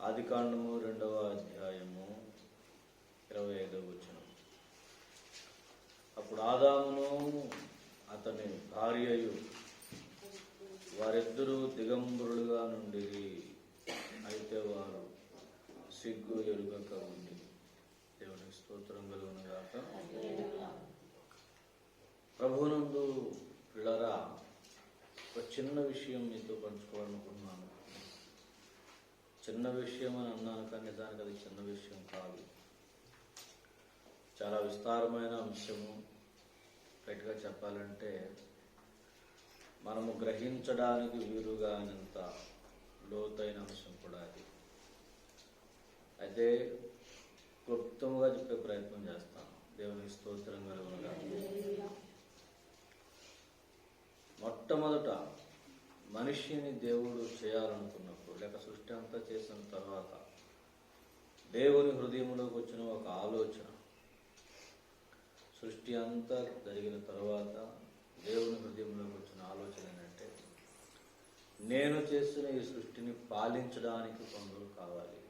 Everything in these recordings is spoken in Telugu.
ఆదికాండము 2వ అధ్యాయము 25వ వచనం. అప్పుడు ఆదామును అతని భార్యయు వారిద్దరూ దిగంబరులుగా నుండిరి, అయితే వారు సిగ్గు ఎరుగక ఉండి. దేవునికి స్తోత్రం కలుగును గాక. ప్రభువునందు పిల్లరా, ఒక చిన్న విషయం మీతో పంచుకోవాలనుకుంటున్నాను. చిన్న విషయం అని అన్నాను, కానీ నిజానికి అది చిన్న విషయం కాదు. చాలా విస్తారమైన అంశము. గట్టిగా చెప్పాలంటే మనము గ్రహించడానికి వీలుగానంత లోతైన అంశం కూడా అది. అయితే క్లుప్తంగా చెప్పే ప్రయత్నం చేస్తాను. దేవునికి స్తోత్రం కలుగునుగా. మొట్టమొదట మనిషిని దేవుడు చేయాలనుకున్నప్పుడు, లేక సృష్టి అంతా చేసిన తర్వాత దేవుని హృదయంలోకి వచ్చిన ఒక ఆలోచన, సృష్టి అంతా జరిగిన తర్వాత దేవుని హృదయంలోకి వచ్చిన ఆలోచన ఏంటంటే, నేను చేసిన ఈ సృష్టిని పాలించడానికి కొందరు కావాలి,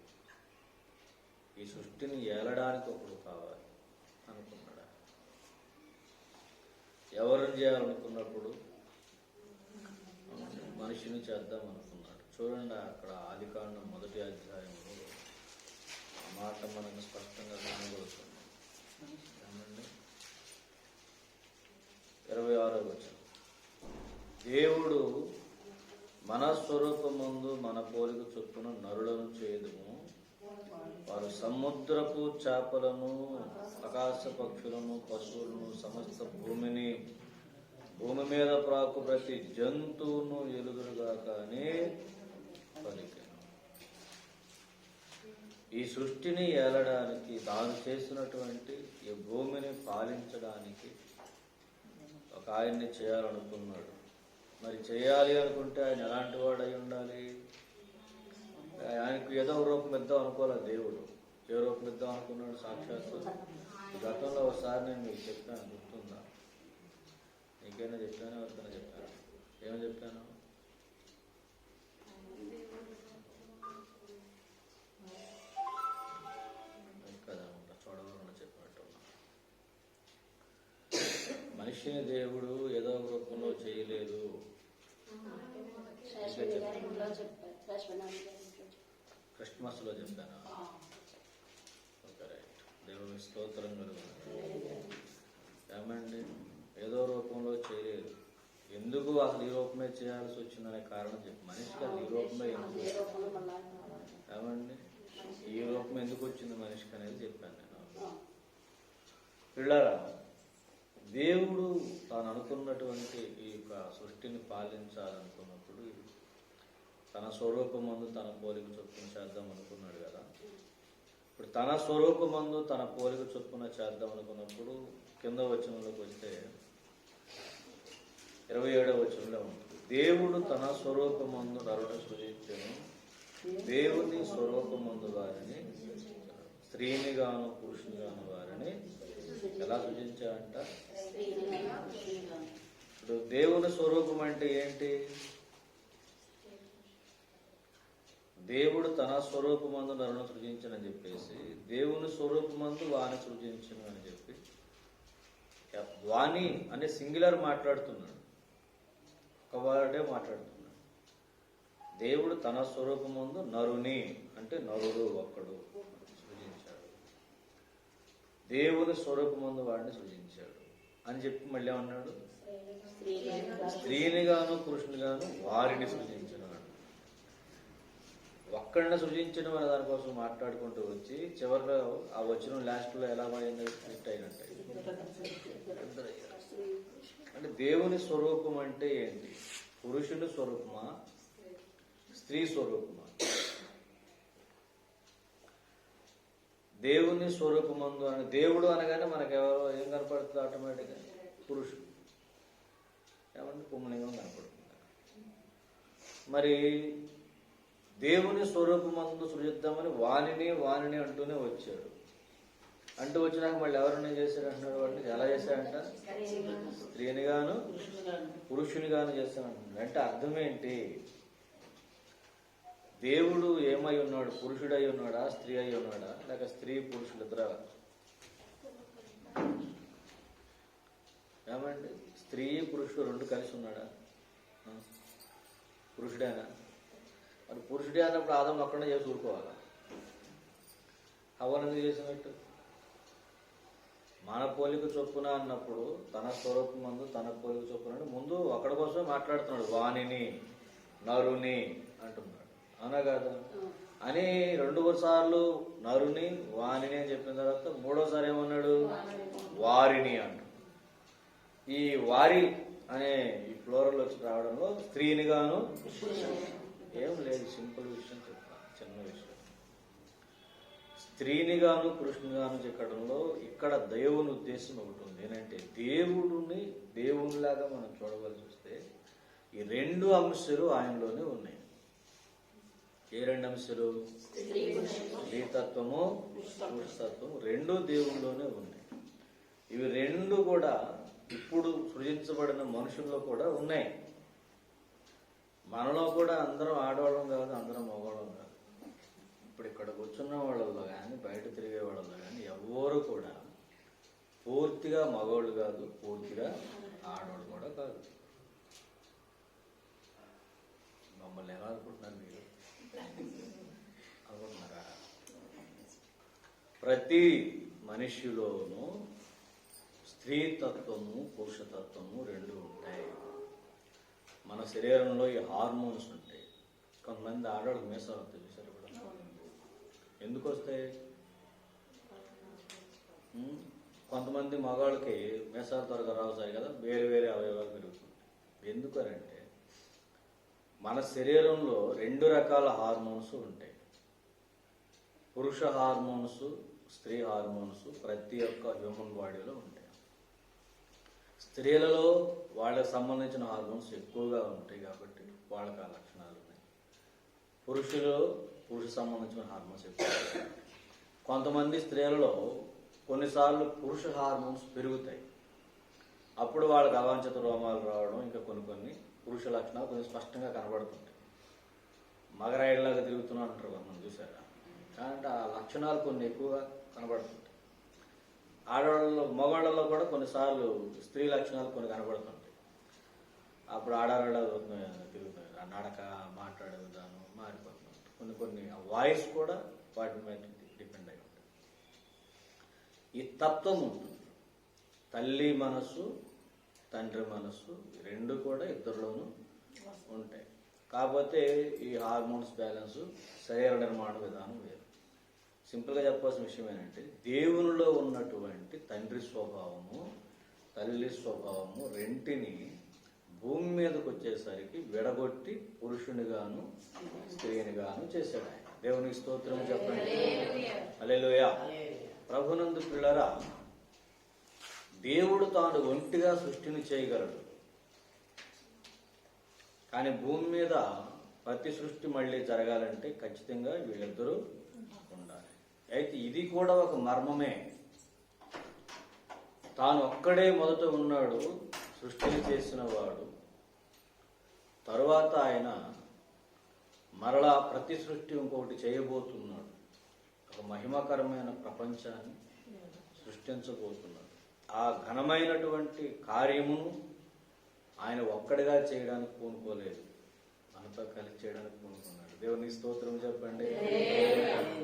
ఈ సృష్టిని ఏలడానికి ఒకడు కావాలి అనుకున్నాడు. ఎవరిని చేయాలనుకున్నప్పుడు మనిషిని చేద్దాం అనుకున్నాడు. చూడండి, అక్కడ ఆదికాండం 1వ అధ్యాయంలో ఆ మాట మనకు స్పష్టంగా కనబడుతుంది. 26వ వచనం. దేవుడు మన స్వరూపమందు మన పోలిక చొప్పున నరులను చేయుదుము, వారు సముద్రపు చేపలను, ఆకాశ పక్షులను, పశువులను, సమస్త భూమి మీద ప్రాకు ప్రతి జంతువును ఎలుగురుగాక అని పలికెను. ఈ సృష్టిని ఏలడానికి, తాను చేసినటువంటి ఈ భూమిని పాలించడానికి ఒక ఆయన్ని చేయాలనుకున్నాడు. మరి చేయాలి అనుకుంటే ఆయన ఎలాంటి వాడు అయి ఉండాలి? ఆయనకు ఏదో రూపం ఇద్దాం అనుకోలే దేవుడు. ఏ రూపం ఇద్దాం అనుకున్నాడు? సాక్షాత్తు గతంలో ఒకసారి నేను మీకు చెప్పాను, గుర్తుందా? నీకైనా చెప్పాను, ఎవరికైనా చెప్పాను? ఏమని చెప్పాను? కదనమాట, చూడవరణ చెప్పినట్టు. మనిషిని దేవుడు ఏదో రూపంలో చేయలేదు. క్రిస్మస్ లో చెప్పాను. Okay, right. దేవుని స్తోత్రం కలుగుతుంది. ఏమండి, ఏదో రూపంలో చేయలేదు. ఎందుకు అసలు ఈ రూపమే చేయాల్సి వచ్చిందనే కారణం చెప్పి, మనిషికి అది ఈ రూపమే ఎందుకు, ఏమండి ఈ రూపం ఎందుకు వచ్చింది మనిషికి అనేది చెప్పాను నేను. పిల్లరా, దేవుడు తాను అనుకున్నటువంటి ఈ యొక్క సృష్టిని పాలించాలనుకున్నప్పుడు తన స్వరూపమందు తన పోలిక చొప్పున చేద్దాం అనుకున్నాడు కదా. ఇప్పుడు తన స్వరూపమందు తన పోలిక చొప్పున చేద్దాం అనుకున్నప్పుడు కింద వచనంలోకి వస్తే 27వ వచనంలో ఉంటుంది, దేవుడు తన స్వరూపమందు నరుని సృజించెను, దేవుని స్వరూపమందు వారిని, స్త్రీని గాను పురుషుని గాను వారిని ఎలా సృజించాడంట? ఇప్పుడు దేవుని స్వరూపం అంటే ఏంటి? దేవుడు తన స్వరూపమందు నరుని సృజించనని చెప్పేసి, దేవుని స్వరూపమందు వాని సృజించను అని చెప్పి, వాణి అనే సింగులర్ మాట్లాడుతున్నాడు, ఒక వాడే మాట్లాడుతున్నాడు. దేవుడు తన స్వరూపమందు నరుని అంటే నరుడు ఒక్కడు సృజించాడు, దేవుని స్వరూపమందు వాడిని సృజించాడు అని చెప్పి మళ్ళీ ఏమన్నాడు? స్త్రీని గాను పురుషుని గాను వారిని సృజించను. ఒక్కడిని సృజించడం అనే దానికోసం మాట్లాడుకుంటూ వచ్చి చివరిలో ఆ వచనం లాస్ట్లో ఎలా పోయింది? ఫిట్ అయినట్టు. అంటే దేవుని స్వరూపం అంటే ఏంటి? పురుషుని స్వరూపమా, స్త్రీ స్వరూపమా? దేవుని స్వరూపమందు అని దేవుడు అనగానే మనకు ఎవరో ఏం కనపడుతుంది? ఆటోమేటిక్గా పురుషుడు. ఏమంటే పుంలింగం కనపడుతుంది. మరి దేవుని స్వరూపమందు సృజిద్దామని వాణిని అంటూనే వచ్చాడు. అంటూ వచ్చినాక మళ్ళీ ఎవరిని చేశాడు అంటున్నాడు? వాడిని ఎలా చేశాడంట? స్త్రీని గాను పురుషుని గాను చేశాడు అంటున్నాడు. అంటే అర్థం ఏంటి? దేవుడు ఏమై ఉన్నాడు? పురుషుడై ఉన్నాడా, స్త్రీ అయి ఉన్నాడా, లేక స్త్రీ పురుషులు ఇద్దరా? ఏమండి, స్త్రీ పురుషుడు రెండు కలిసి ఉన్నాడా? పురుషుడేనా? మరి పురుషుడే అన్నప్పుడు ఆదం ఒక్కడే చేసి ఊరుకోవాలా? హవ్వను చేసినట్టు మన పోలిక చొప్పున అన్నప్పుడు తన స్వరూపం ముందు తన పోలిక చొప్పున ముందు ఒక్కడి కోసమే మాట్లాడుతున్నాడు. వాణిని, నరుని అంటున్నాడు, అవునా కాదా? అని 2 సార్లు నరుని, వాణిని అని చెప్పిన తర్వాత 3వసారి ఏమన్నాడు? వారిని అంటు. ఈ వారి అనే ఈ ఫ్లోరల్ వచ్చి రావడంలో స్త్రీని గాను ఏం లేదు, సింపుల్ విషయం చెప్తాను, చిన్న విషయం. స్త్రీని గాను పురుషుని గాను చెప్పడంలో ఇక్కడ దేవుని ఉద్దేశం ఒకటి ఉంది. ఏంటంటే దేవుడిని దేవునిలాగా మనం చూడవలసి వస్తే ఈ 2 అంశాలు ఆయనలోనే ఉన్నాయి. ఏ 2 అంశాలు? స్త్రీతత్వము, పురుషతత్వము 2 దేవునిలోనే ఉన్నాయి. ఇవి 2 కూడా ఇప్పుడు సృజించబడిన మనుషుల్లో కూడా ఉన్నాయి. మనలో కూడా అందరం ఆడవాళ్ళం కాదు, అందరం మగవాళ్ళం కాదు. ఇప్పుడు ఇక్కడ కూర్చున్న వాళ్ళల్లో కానీ బయట తిరిగే వాళ్ళలో కానీ ఎవరు కూడా పూర్తిగా మగవాళ్ళు కాదు, పూర్తిగా ఆడవాళ్ళు కూడా కాదు. మమ్మల్ని ఎలా అనుకుంటున్నారు మీరు? అనుకుంటున్నారా? ప్రతి మనిషిలోనూ స్త్రీతత్వము, పురుషతత్వము 2 ఉంటాయి. మన శరీరంలో ఈ హార్మోన్స్ ఉంటాయి. కొంతమంది ఆడవాళ్ళకి మీసాలు వస్తాయి, చూసారు కూడా? ఎందుకు వస్తాయి? కొంతమంది మగవాళ్ళకి మీసాలు త్వరగా రావుతాయి కదా, వేరే వేరే అవయవాలు పెరుగుతుంటాయి. ఎందుకు అంటే మన శరీరంలో 2 రకాల హార్మోన్స్ ఉంటాయి. పురుష హార్మోన్స్, స్త్రీ హార్మోన్స్ ప్రతి ఒక్క హ్యూమన్ బాడీలో ఉంటాయి. స్త్రీలలో వాళ్ళకి సంబంధించిన హార్మోన్స్ ఎక్కువగా ఉంటాయి కాబట్టి వాళ్ళకి ఆ లక్షణాలు ఉన్నాయి. పురుష సంబంధించిన హార్మోన్స్ ఎక్కువ. కొంతమంది స్త్రీలలో కొన్నిసార్లు పురుష హార్మోన్స్ పెరుగుతాయి. అప్పుడు వాళ్ళకి అవాంఛిత రోమాలు రావడం, ఇంకా కొన్ని పురుష లక్షణాలు కొంచెం స్పష్టంగా కనబడుతుంటాయి. మగరాయిలాగా తిరుగుతున్నా అంటారు కొంతమంది, చూసారా? కాబట్టి ఆ లక్షణాలు కొన్ని ఎక్కువగా కనబడుతుంటాయి. ఆడవాళ్ళలో, మగవాళ్ళలో కూడా కొన్నిసార్లు స్త్రీ లక్షణాలు కొన్ని కనబడుతుంటాయి. అప్పుడు ఆడవాళ్ళ తిరుగుతాయి. ఆ నడక, మాట్లాడే విధానం మారిపోతుంది. కొన్ని వాయిస్ కూడా వాటి మీద డిపెండ్ అయి ఉంటుంది. ఈ తత్వం ఉంటుంది. తల్లి మనస్సు, తండ్రి మనస్సు 2 కూడా ఇద్దరిలోనూ ఉంటాయి. కాకపోతే ఈ హార్మోన్స్ బ్యాలెన్స్, శరీర నిర్మాణ విధానం వేరు. సింపుల్గా చెప్పాల్సిన విషయం ఏంటంటే దేవునిలో ఉన్నటువంటి తండ్రి స్వభావము, తల్లి స్వభావము 2ని భూమి మీదకి వచ్చేసరికి విడగొట్టి పురుషునిగాను స్త్రీనిగాను చేశాడు ఆయన. దేవునికి స్తోత్రం చెప్పండి. హల్లెలూయా. ప్రభునందు పిల్లరా, దేవుడు తాను ఒంటిగా సృష్టిని చేయగలడు. కానీ భూమి మీద ప్రతి సృష్టి మళ్ళీ జరగాలంటే ఖచ్చితంగా వీళ్ళిద్దరూ ఉండాలి. అయితే ఇది కూడా ఒక మర్మమే. తాను ఒక్కడే మొదట ఉన్నాడు, సృష్టిని చేసిన వాడు. తరువాత ఆయన మరలా ప్రతి సృష్టి ఇంకొకటి చేయబోతున్నాడు. ఒక మహిమకరమైన ప్రపంచాన్ని సృష్టించబోతున్నాడు. ఆ ఘనమైనటువంటి కార్యమును ఆయన ఒక్కడిగా చేయడానికి పూనుకోలేదు, మనతో కలిసి చేయడానికి పూనుకున్నాడు. దేవుని స్తోత్రం చెప్పండి.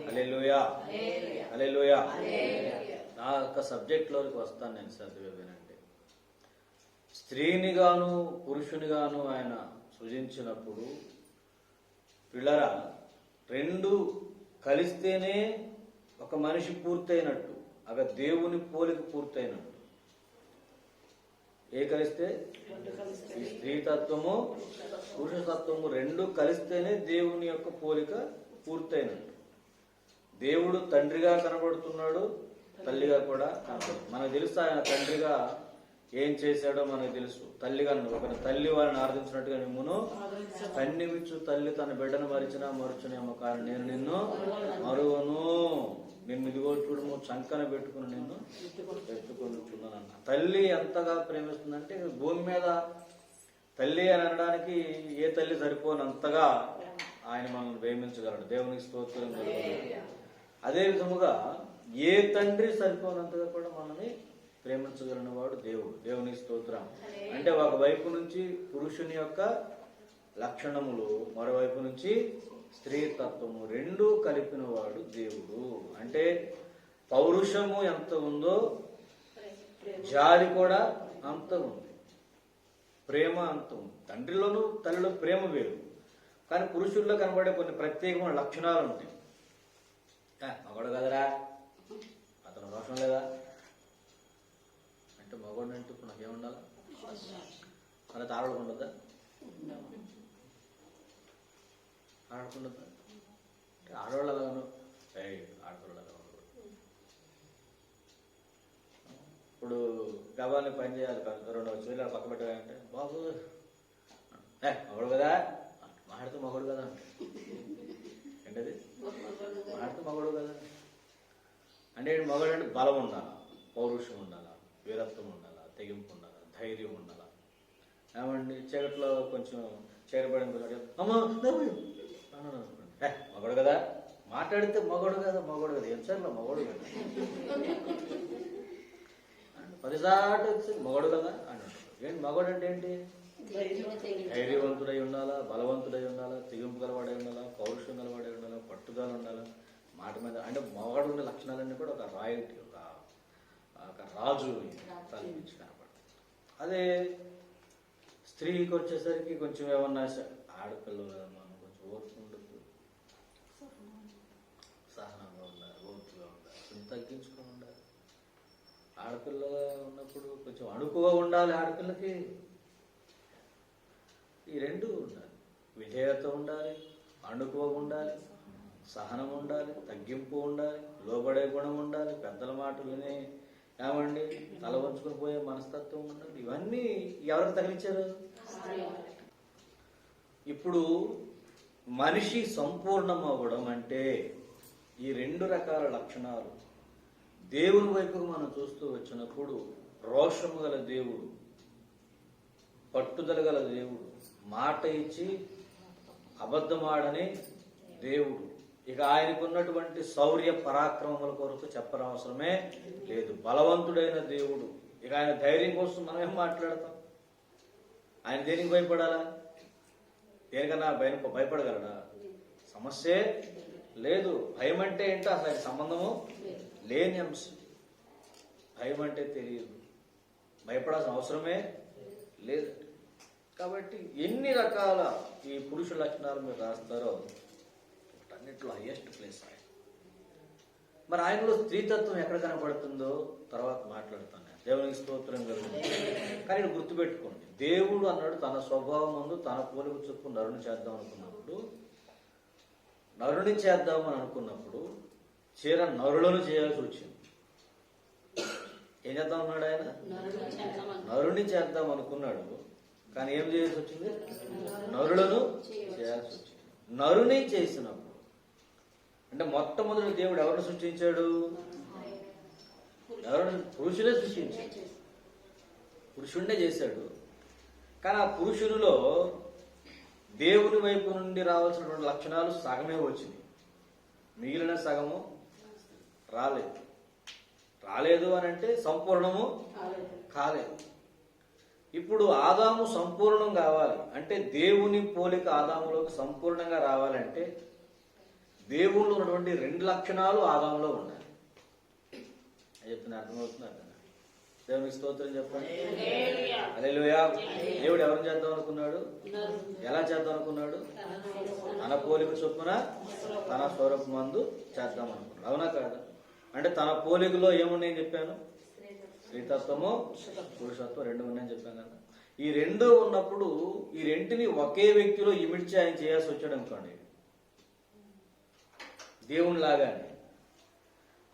హల్లెలూయా, హల్లెలూయా. నా యొక్క సబ్జెక్ట్లోకి వస్తాను నేను, శ్రద్ధగా వినండి. స్త్రీని గాను పురుషుని గాను ఆయన సృజించినప్పుడు పిల్లరా 2 కలిస్తేనే ఒక మనిషి పూర్తయినట్టు, అవి దేవుని పోలిక పూర్తయినట్టు. ఏ కలిస్తే? ఈ స్త్రీతత్వము, పురుషతత్వము 2 కలిస్తేనే దేవుని యొక్క పోలిక పూర్తయినట్టు. దేవుడు తండ్రిగా కనబడుతున్నాడు, తల్లిగా కూడా కనబడుతుంది. మనకు తెలుసు ఆయన తండ్రిగా ఏం చేశాడో మనకు తెలుసు. తల్లిగా ఒక తల్లి వారిని ఆరాధించినట్టుగా నిమ్మును కన్నిమిచ్చు తల్లి తన బిడ్డను మరిచినా మరుచునేమో, కానీ నేను నిన్ను మరువను, నిన్ను ఇదిగో చూడము చంకన పెట్టుకుని నిన్ను పెట్టుకుంటున్నానన్న. తల్లి ఎంతగా ప్రేమిస్తుందంటే భూమి మీద తల్లి అని అనడానికి ఏ తల్లి సరిపోనంతగా ఆయన మనల్ని ప్రేమించగలడు. దేవునికి స్తోత్రం కలుగును. అదే విధముగా ఏ తండ్రి సరిపోనంతగా కూడా మనల్ని ప్రేమించగలిగిన వాడు దేవుడు. దేవునికి స్తోత్రం. అంటే ఒకవైపు నుంచి పురుషుని యొక్క లక్షణములు, మరోవైపు నుంచి స్త్రీ తత్వము రెండూ కలిపిన వాడు దేవుడు. అంటే పౌరుషము ఎంత ఉందో జాలి కూడా అంత ఉంది, ప్రేమ అంత ఉంది. తండ్రిలోనూ తల్లిలో ప్రేమ వేరు, కానీ పురుషుల్లో కనబడే కొన్ని ప్రత్యేకమైన లక్షణాలు ఉంటాయి. మగవాడు కదరా, అతను రోషం లేదా అంటే మగవాడు అంటే ఇప్పుడు నాకేముండాలా? అలా తారడుకుంటుందా? ఆడుకుంటుందా? అంటే ఆడవాళ్ళు అలాగను, ఆడపిల్లలు అలా ఉండకూడదు. ఇప్పుడు గవాల్ని పని చేయాలి, 2 వేలు పక్క పెట్టాలంటే బాబు మగడు కదా, మాడితే మగడు కదా అంటే ఏంటది? మాడితే మగడు కదా అంటే మగడు అంటే బలం ఉండాలా, పౌరుషం ఉండాలా, వీరత్వం ఉండాలా, తెగింపు ఉండాలా, ధైర్యం ఉండాలా. ఏమండి చీకట్లో కొంచెం చేరబడిన అమ్మా మగడు కదా, మాట్లాడితే మగడు కదా, మగడు కదా, ఎంచర్లో మగడు కదా, 10 సార్లు వచ్చి మగడు కదా అని అంటారు. ఏంటి మగడు అంటే ఏంటి? ధైర్యవంతుడై ఉండాలా, బలవంతుడై ఉండాలా, తెగింపు గలవాడై ఉండాలా, పౌరుషం గలవాడై ఉండాలా, పట్టుదల ఉండాలా, మాట మీద. అంటే మగవాడు ఉండే లక్షణాలన్నీ కూడా ఒక రాయల్టీ, ఒక రాజు తలపించి కనపడతాయి. అదే స్త్రీకి వచ్చేసరికి కొంచెం ఏమన్నా ఆడపిల్లలు కదా, మనం కొంచెం ఓర్పు ఉండదు, సహనంగా ఉండాలి, ఓర్పుగా ఉండాలి, కొంచెం తగ్గించుకొని ఉండాలి. ఆడపిల్ల ఉన్నప్పుడు కొంచెం అణుకుగా ఉండాలి. ఆడపిల్లకి ఈ రెండు ఉండాలి, విధేయత ఉండాలి, అణుకువ ఉండాలి, సహనం ఉండాలి, తగ్గింపు ఉండాలి, లోబడే గుణం ఉండాలి, పెద్దల మాట వినే ఏమండి తల వంచుకొని పోయే మనస్తత్వం ఉండాలి. ఇవన్నీ ఎవరికి తగిలించారు? ఇప్పుడు మనిషి సంపూర్ణం అవ్వడం అంటే ఈ 2 రకాల లక్షణాలు దేవుని వైపుకు మనం చూస్తూ వచ్చినప్పుడు, రోషము గల దేవుడు, పట్టుదల గల దేవుడు, మాట ఇచ్చి అబద్ధమాడని దేవుడు. ఇక ఆయనకున్నటువంటి శౌర్య పరాక్రమముల కొరకు చెప్పనవసరమే లేదు. బలవంతుడైన దేవుడు. ఇక ఆయన ధైర్యం కోసం మనం ఏం మాట్లాడతాం? ఆయన దేనికి భయపడాలా? దేనికన్నా భయపడగలడా? సమస్యే లేదు. భయం అంటే ఏంటో అసలు ఆయన సంబంధము లేని అంశం. భయం అంటే తెలియదు, భయపడాల్సిన అవసరమే లేదు. కాబట్టి ఎన్ని రకాల ఈ పురుష లక్షణాలు మీరు రాస్తారో అన్నింటిలో హైయెస్ట్ ప్లేస్ ఆయన. మరి ఆయనలో స్త్రీతత్వం ఎక్కడ కనపడుతుందో తర్వాత మాట్లాడుతాను. దేవునికి స్తోత్రం కలుగుతుంది. కానీ ఇక్కడ గుర్తుపెట్టుకోండి, దేవుడు అన్నాడు తన స్వభావం ముందు తన పోలిక చొప్పున నరుని చేద్దాం అనుకున్నప్పుడు, నరుని చేద్దామని అనుకున్నప్పుడు నరులను చేయాల్సి వచ్చింది. ఏం చేద్దాం అన్నాడు ఆయన? నరుని చేద్దాం అనుకున్నాడు, కానీ ఏం చేయాల్సి వచ్చింది? నరులను చేయాల్సి వచ్చింది. నరుని చేసినప్పుడు అంటే మొట్టమొదటి దేవుడు ఎవరిని సృష్టించాడు? ఎవరిని? పురుషులే సృష్టించాడు, పురుషుణ్ణే చేశాడు. కానీ ఆ పురుషునిలో దేవుని వైపు నుండి రావాల్సినటువంటి లక్షణాలు సగమే వచ్చింది, మిగిలిన సగము రాలేదు అని అంటే సంపూర్ణము కాలేదు. ఇప్పుడు ఆదాము సంపూర్ణం కావాలి అంటే, దేవుని పోలిక ఆదాములోకి సంపూర్ణంగా రావాలంటే దేవుళ్ళు ఉన్నటువంటి 2 లక్షణాలు ఆదాములో ఉండాలి. చెప్తున్నా అర్థమవుతుంది? అర్థం దేవునికి స్తోత్రం చెప్పండి. హల్లెలూయా. దేవుడు ఎవరిని చేద్దాం అనుకున్నాడు? ఎలా చేద్దాం అనుకున్నాడు? తన పోలిక చొప్పున తన స్వరూపమందు చేద్దాం అనుకున్నాడు. అవునా కాదా? అంటే తన పోలికలో ఏమున్నాయని చెప్పాను? స్త్రీతత్వము, పురుషత్వం 2 ఉన్నాయని చెప్పాను కదా. ఈ 2 ఉన్నప్పుడు ఈ 2ని ఒకే వ్యక్తిలో ఇమిడ్చి ఆయన చేయాల్సి వచ్చాడు అనుకోండి, దేవుని లాగానే.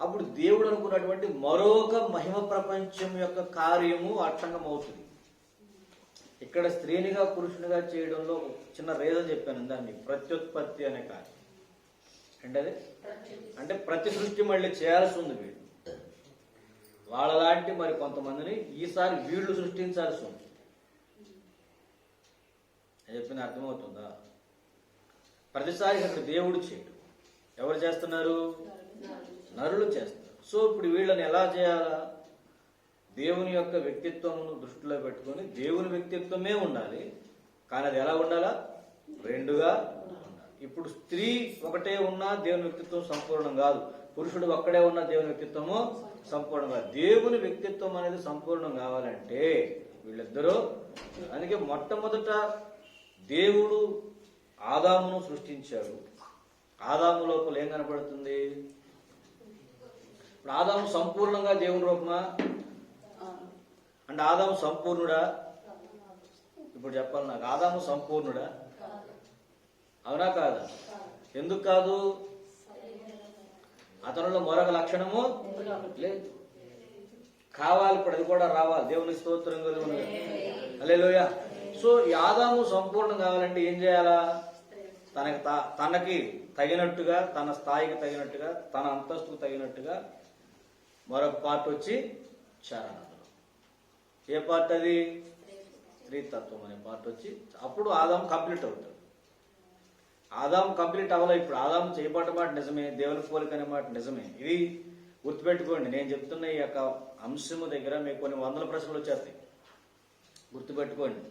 అప్పుడు దేవుడు అనుకున్నటువంటి మరొక మహిమ ప్రపంచం యొక్క కార్యము ఆటంకం అవుతుంది. ఇక్కడ స్త్రీనిగా పురుషునిగా చేయడంలో చిన్న రీజన్ చెప్పాను దాన్ని, ప్రత్యుత్పత్తి అనే కార్యం. ఏంటది? అంటే ప్రతి సృష్టి మళ్ళీ చేయాల్సి ఉంది వీళ్ళు. వాళ్ళలాంటి మరి కొంతమందిని ఈసారి వీళ్ళు సృష్టించాల్సి ఉంది. చెప్పింది అర్థమవుతుందా? ప్రతిసారి అక్కడ దేవుడు చేయడు, ఎవరు చేస్తున్నారు? నరులు చేస్తారు. సో ఇప్పుడు వీళ్ళని ఎలా చేయాలా? దేవుని యొక్క వ్యక్తిత్వమును దృష్టిలో పెట్టుకొని దేవుని వ్యక్తిత్వమే ఉండాలి, కానీ అది ఎలా ఉండాలా? రెండుగా ఉండాలి. ఇప్పుడు స్త్రీ ఒకటే ఉన్నా దేవుని వ్యక్తిత్వం సంపూర్ణం కాదు, పురుషుడు ఒక్కడే ఉన్న దేవుని వ్యక్తిత్వము సంపూర్ణం కాదు. దేవుని వ్యక్తిత్వం అనేది సంపూర్ణం కావాలంటే వీళ్ళిద్దరూ, అందుకే మొట్టమొదట దేవుడు ఆదామును సృష్టించాడు. ఆదాము లోపల ఏం కనపడుతుంది? ఇప్పుడు ఆదాము సంపూర్ణంగా దేవుని రూపమా? అంటే ఆదాము సంపూర్ణుడా? ఇప్పుడు చెప్పాలి నాకు, ఆదాము సంపూర్ణుడా? అవునా కాదా? ఎందుకు కాదు? అతనిలో మరొక లక్షణము లేదు, కావాలి. ఇప్పుడు అది కూడా రావాలి. దేవుని స్తోత్రం కలుగును. హల్లెలూయా. సో ఈ ఆదాము సంపూర్ణం కావాలంటే ఏం చేయాలా? తనకి తగినట్టుగా, తన స్థాయికి తగినట్టుగా, తన అంతస్తుకు తగినట్టుగా మరొక పార్ట్ వచ్చి చేరాలి. ఏ పార్ట్ అది? స్త్రీతత్వం అనే పార్ట్ వచ్చి, అప్పుడు ఆదాము కంప్లీట్ అవుతాడు. ఆదాము కంప్లీట్ అవ్వాలి. ఇప్పుడు ఆదాము చేయబడ్డ మాట నిజమే, దేవుని పోలిక అనే మాట నిజమే. ఇది గుర్తుపెట్టుకోండి. నేను చెప్తున్న ఈ యొక్క అంశము దగ్గర మీకు కొన్ని వందల ప్రశ్నలు వచ్చేస్తాయి, గుర్తుపెట్టుకోండి.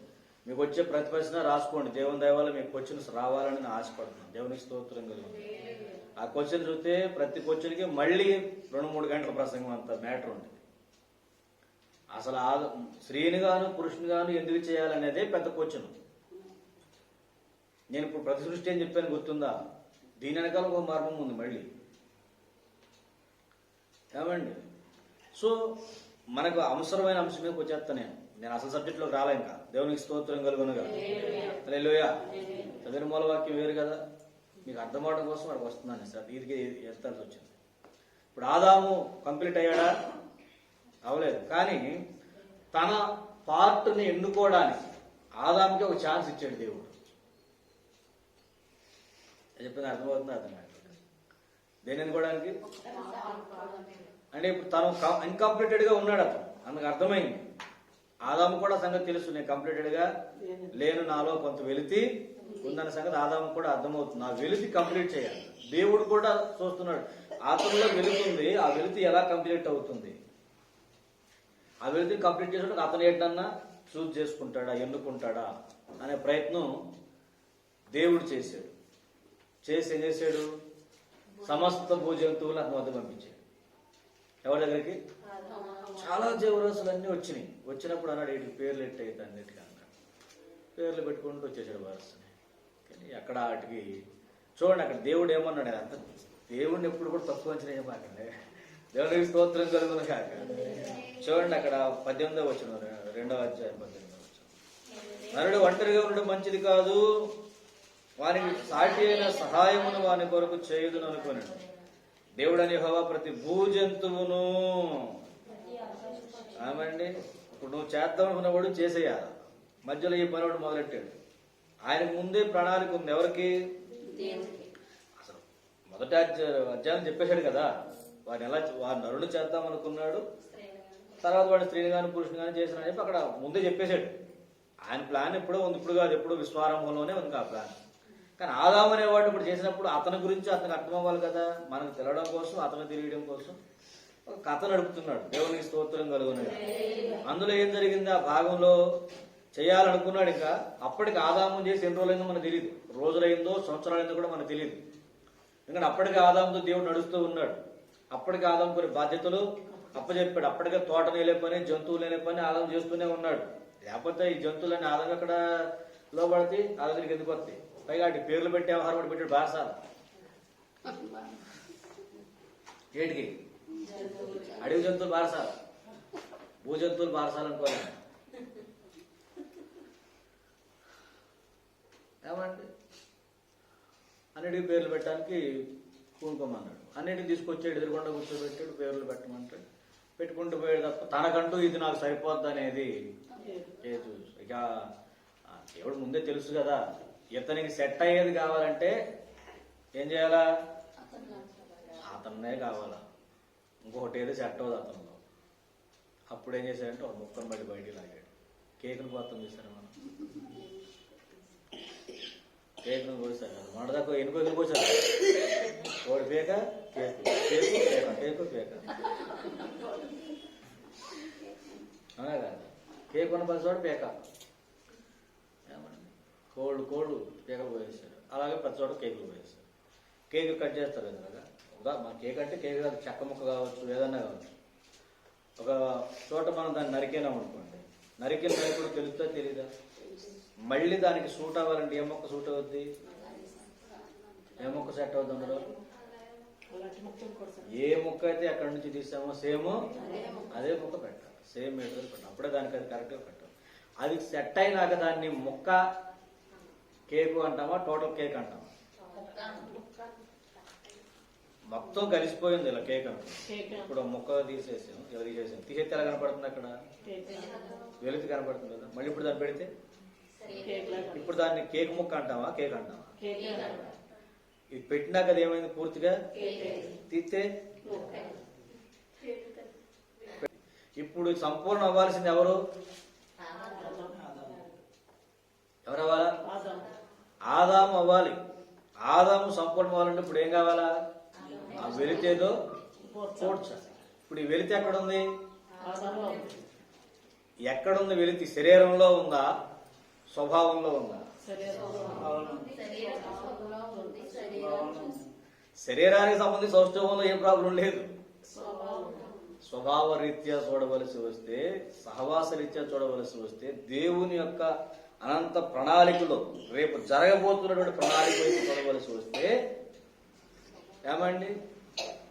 మీకు వచ్చే ప్రతి ప్రశ్న రాసుకోండి. దేవుని దయ వల్ల మీకు క్వశ్చన్స్ రావాలని నేను ఆశపడుతున్నాను. దేవునికి స్తోత్రం కలుగుతుంది. ఆ క్వశ్చన్ చూస్తే ప్రతి క్వశ్చన్కి మళ్ళీ 2-3 గంటల ప్రసంగం అంత మ్యాటర్ ఉంటుంది. అసలు స్త్రీని గాను పురుషుని గాను ఎందుకు చేయాలనేదే పెద్ద క్వశ్చన్. నేను ఇప్పుడు ప్రతి సృష్టి అని చెప్పాను, గుర్తుందా? దీని వెనకాల ఒక మర్మం ఉంది మళ్ళీ, ఏమండి? సో మనకు అవసరమైన అంశం మీద వచ్చేస్తాను. నేను అసలు సబ్జెక్టులోకి రాలే. ఇంకా దేవునికి స్తోత్రం కలుగునుగా. హల్లెలూయా. చదివిన మూలవాక్యం వేరు కదా, మీకు అర్థం అవడం కోసం వాడికి వస్తున్నాను సార్. ఇది ఎత్తాల్సి వచ్చింది. ఇప్పుడు ఆదాము కంప్లీట్ అయ్యాడా? అవలేదు. కానీ తన పార్ట్ని ఎన్నుకోవడానికి ఆదాముకి ఒక ఛాన్స్ ఇచ్చాడు దేవుడు. చెప్పింది అర్థమవుతుంది? అర్థం కాదు. దేని ఎన్నుకోవడానికి అంటే ఇప్పుడు తను ఇన్కంప్లీటెడ్గా ఉన్నాడు అతను, అందుకు అర్థమైంది. ఆదాము కూడా సంగతి తెలుసు, నేను కంప్లీటెడ్గా లేను, నాలో కొంత వెలితి ఉందన్న సంగతి ఆదాము కూడా అర్థమవుతుంది. ఆ వెలితి కంప్లీట్ చేయాలి. దేవుడు కూడా చూస్తున్నాడు, అతనిలో వెలుతుంది, ఆ వెలితి ఎలా కంప్లీట్ అవుతుంది. ఆ వెలితిని కంప్లీట్ చేసినట్టు అతను ఏంటన్నా చూజ్ చేసుకుంటాడా, ఎన్నుకుంటాడా అనే ప్రయత్నం దేవుడు చేశాడు. చేసి ఏం చేశాడు? సమస్త భూజంతువులు అతని వద్ద పంపించాడు. ఎవరి దగ్గరికి? చాలా జీవరాశులు అన్నీ వచ్చినాయి. వచ్చినప్పుడు అన్నాడు, వీటికి పేర్లు ఎట్టయితే అన్నిటికీ అన్నాడు. పేర్లు పెట్టుకుంటూ వచ్చేసాడు వారసుని. కానీ అక్కడ వాటికి చూడండి, అక్కడ దేవుడు ఏమన్నాడు? అంత దేవుడిని ఎప్పుడు కూడా తక్కువ అంచనా ఏమాకండి. దేవుడికి స్తోత్రం కలుగును కాక. చూడండి అక్కడ 18వ వచనం, 2వ అధ్యాయం 18వ వచనం. నరుడు ఒంటరిగా ఉండడం మంచిది కాదు, వానికి సాటి అయిన సహాయమును వాని కొరకు చేయుదును అనుకున్నాడు. దేవుడని యెహోవా ప్రతి భూజంతువును, ఆమండి ఇప్పుడు నువ్వు చేద్దాం అనుకున్నవాడు చేసేయాలి. మధ్యలో ఈ పనివాడు మొదలెట్టాడు. ఆయనకు ముందే ప్రణాళిక ఉంది. ఎవరికి? అసలు మొదటి అధ్యాయం చెప్పేశాడు కదా, వాడు నరుడు చేద్దాం అనుకున్నాడు, తర్వాత వాడు స్త్రీని కానీ పురుషుని కానీ చేసిన చెప్పి అక్కడ ముందే చెప్పేశాడు. ఆయన ప్లాన్ ఎప్పుడో ఉంది, ఇప్పుడు కాదు, ఎప్పుడు విశ్వారంభంలోనే ఉంది ఆ ప్లాన్. కానీ ఆదాము అనేవాడు ఇప్పుడు చేసినప్పుడు అతని గురించి అతనికి అర్థం అవ్వాలి కదా, మనకు తెలవడం కోసం, అతను తెలియడం కోసం ఒక కథ నడుపుతున్నాడు. దేవునికి స్తోత్రం కలుగును. అందులో ఏం జరిగింది? ఆ భాగంలో చేయాలనుకున్నాడు. ఇంకా అప్పటికి ఆదాము చేసి ఎన్ని రోజులైందో మనకు తెలియదు, రోజులైందో సంవత్సరాలైందో కూడా మనకు తెలియదు. ఎందుకంటే అప్పటికే ఆదాముతో దేవుడు నడుస్తూ ఉన్నాడు. అప్పటికి ఆదాము కొన్ని బాధ్యతలు అప్పచెప్పాడు. అప్పటికే తోట నేలే పని, జంతువులు నేలే పని ఆదాము చేస్తూనే ఉన్నాడు. లేకపోతే ఈ జంతువులన్నీ ఆదాము అక్కడ లోపడితే ఆ దగ్గరికి ఎందుకు వస్తాయి? పైగా వాటి పేర్లు పెట్టి వ్యవహారం కూడా పెట్టాడు. బారసాల ఏంటికి? అడవి జంతువులు బారసాల, భూ జంతువులు బారసాల అనుకోవాలి. ఏమంటే అన్నిటికీ పేర్లు పెట్టడానికి పూనుకోమన్నాడు. అన్నిటిని తీసుకొచ్చాడు, ఎదురుకుండా కూర్చోబెట్టాడు, పేర్లు పెట్టమంటాడు. పెట్టుకుంటూ పోయాడు తప్ప తనకంటూ ఇది నాకు సరిపోద్ది అనేది లేదు. ఇక దేవుడు ముందే తెలుసు కదా, ఇతనికి సెట్ అయ్యేది కావాలంటే ఏం చేయాలా? అతన్నే కావాలా, ఇంకొకటి ఏదో సెట్ అవ్వదు అతనిలో. అప్పుడు ఏం చేశాడంటే ఒక ముక్కను బట్టి బయటికి లాగాడు. కేకును పోతాం చూసారా మనం? కేకును కోసారు. మొన్నదాకా ఎన్ని కేకులు కోసారు? కోడి పేక, కేకు, కేకు పేక, కేకు పేక. అవునా కాదు? కేక్ ఉన్న పది చోట పేక, కోళ్ళు పేకలు పోయేస్తారు. అలాగే ప్రతి చోట కేకులు పోయేస్తారు. కేకు కట్ చేస్తారు ఎదురుగా. మన కేక్ అంటే కేక్ కాదు, చెక్క ముక్క కావచ్చు, ఏదన్నా కావచ్చు. ఒక చోట మనం దాన్ని నరికేనాం అనుకోండి, నరికిన నరికిన తెలుస్తా తెలీదా? మళ్ళీ దానికి సూట్ అవ్వాలంటే ఏ మొక్క సూట్ అవుద్ది? ఏ మొక్క సెట్ అవుతుంది అందులో? ఏ మొక్క అయితే ఎక్కడి నుంచి తీసామో సేమ్ అదే మొక్క పెట్టాలి, సేమ్ మెటీరియల్ పెట్టాలి. అప్పుడే దానికి అది కరెక్ట్గా పెట్టాలి. అది సెట్ అయినాక దాన్ని మొక్క కేకు అంటామా, టోటల్ కేక్ అంటామా? మొత్తం కలిసిపోయింది ఇలా కేక్ అంటాం. ఇప్పుడు మొక్క తీసేసాం, ఎవరు తీసేసాం, తీసేస్తే ఎలా కనపడుతుంది? అక్కడ వెలుతి కనపడుతుంది కదా. మళ్ళీ ఇప్పుడు దాన్ని పెడితే ఇప్పుడు దాన్ని కేక్ ముక్క అంటావా, కేక్ అంటావా? ఇది పెట్టినాక అది ఏమైంది? పూర్తిగా తీస్తే ఇప్పుడు సంపూర్ణ అవ్వాల్సింది ఎవరు? ఎవరు అవ్వాలా? ఆదాము అవ్వాలి. ఆదాము సంపూర్ణ అవ్వాలంటే ఇప్పుడు ఏం కావాలా? ఆ వెలితేదో పూడ్చాలి. ఇప్పుడు ఈ వెలితి ఎక్కడుంది? ఎక్కడుంది వెలితి? శరీరంలో ఉందా, స్వభావంలో ఉందా? శరీరానికి సంబంధించి సౌష్ఠవంలో ఏం ప్రాబ్లం లేదు. స్వభావ రీత్యా చూడవలసి వస్తే, సహవాస రీత్యా చూడవలసి వస్తే, దేవుని యొక్క అనంత ప్రణాళికలో రేపు జరగబోతున్నటువంటి ప్రణాళిక వైపు చూడవలసి వస్తే, ఏమండి,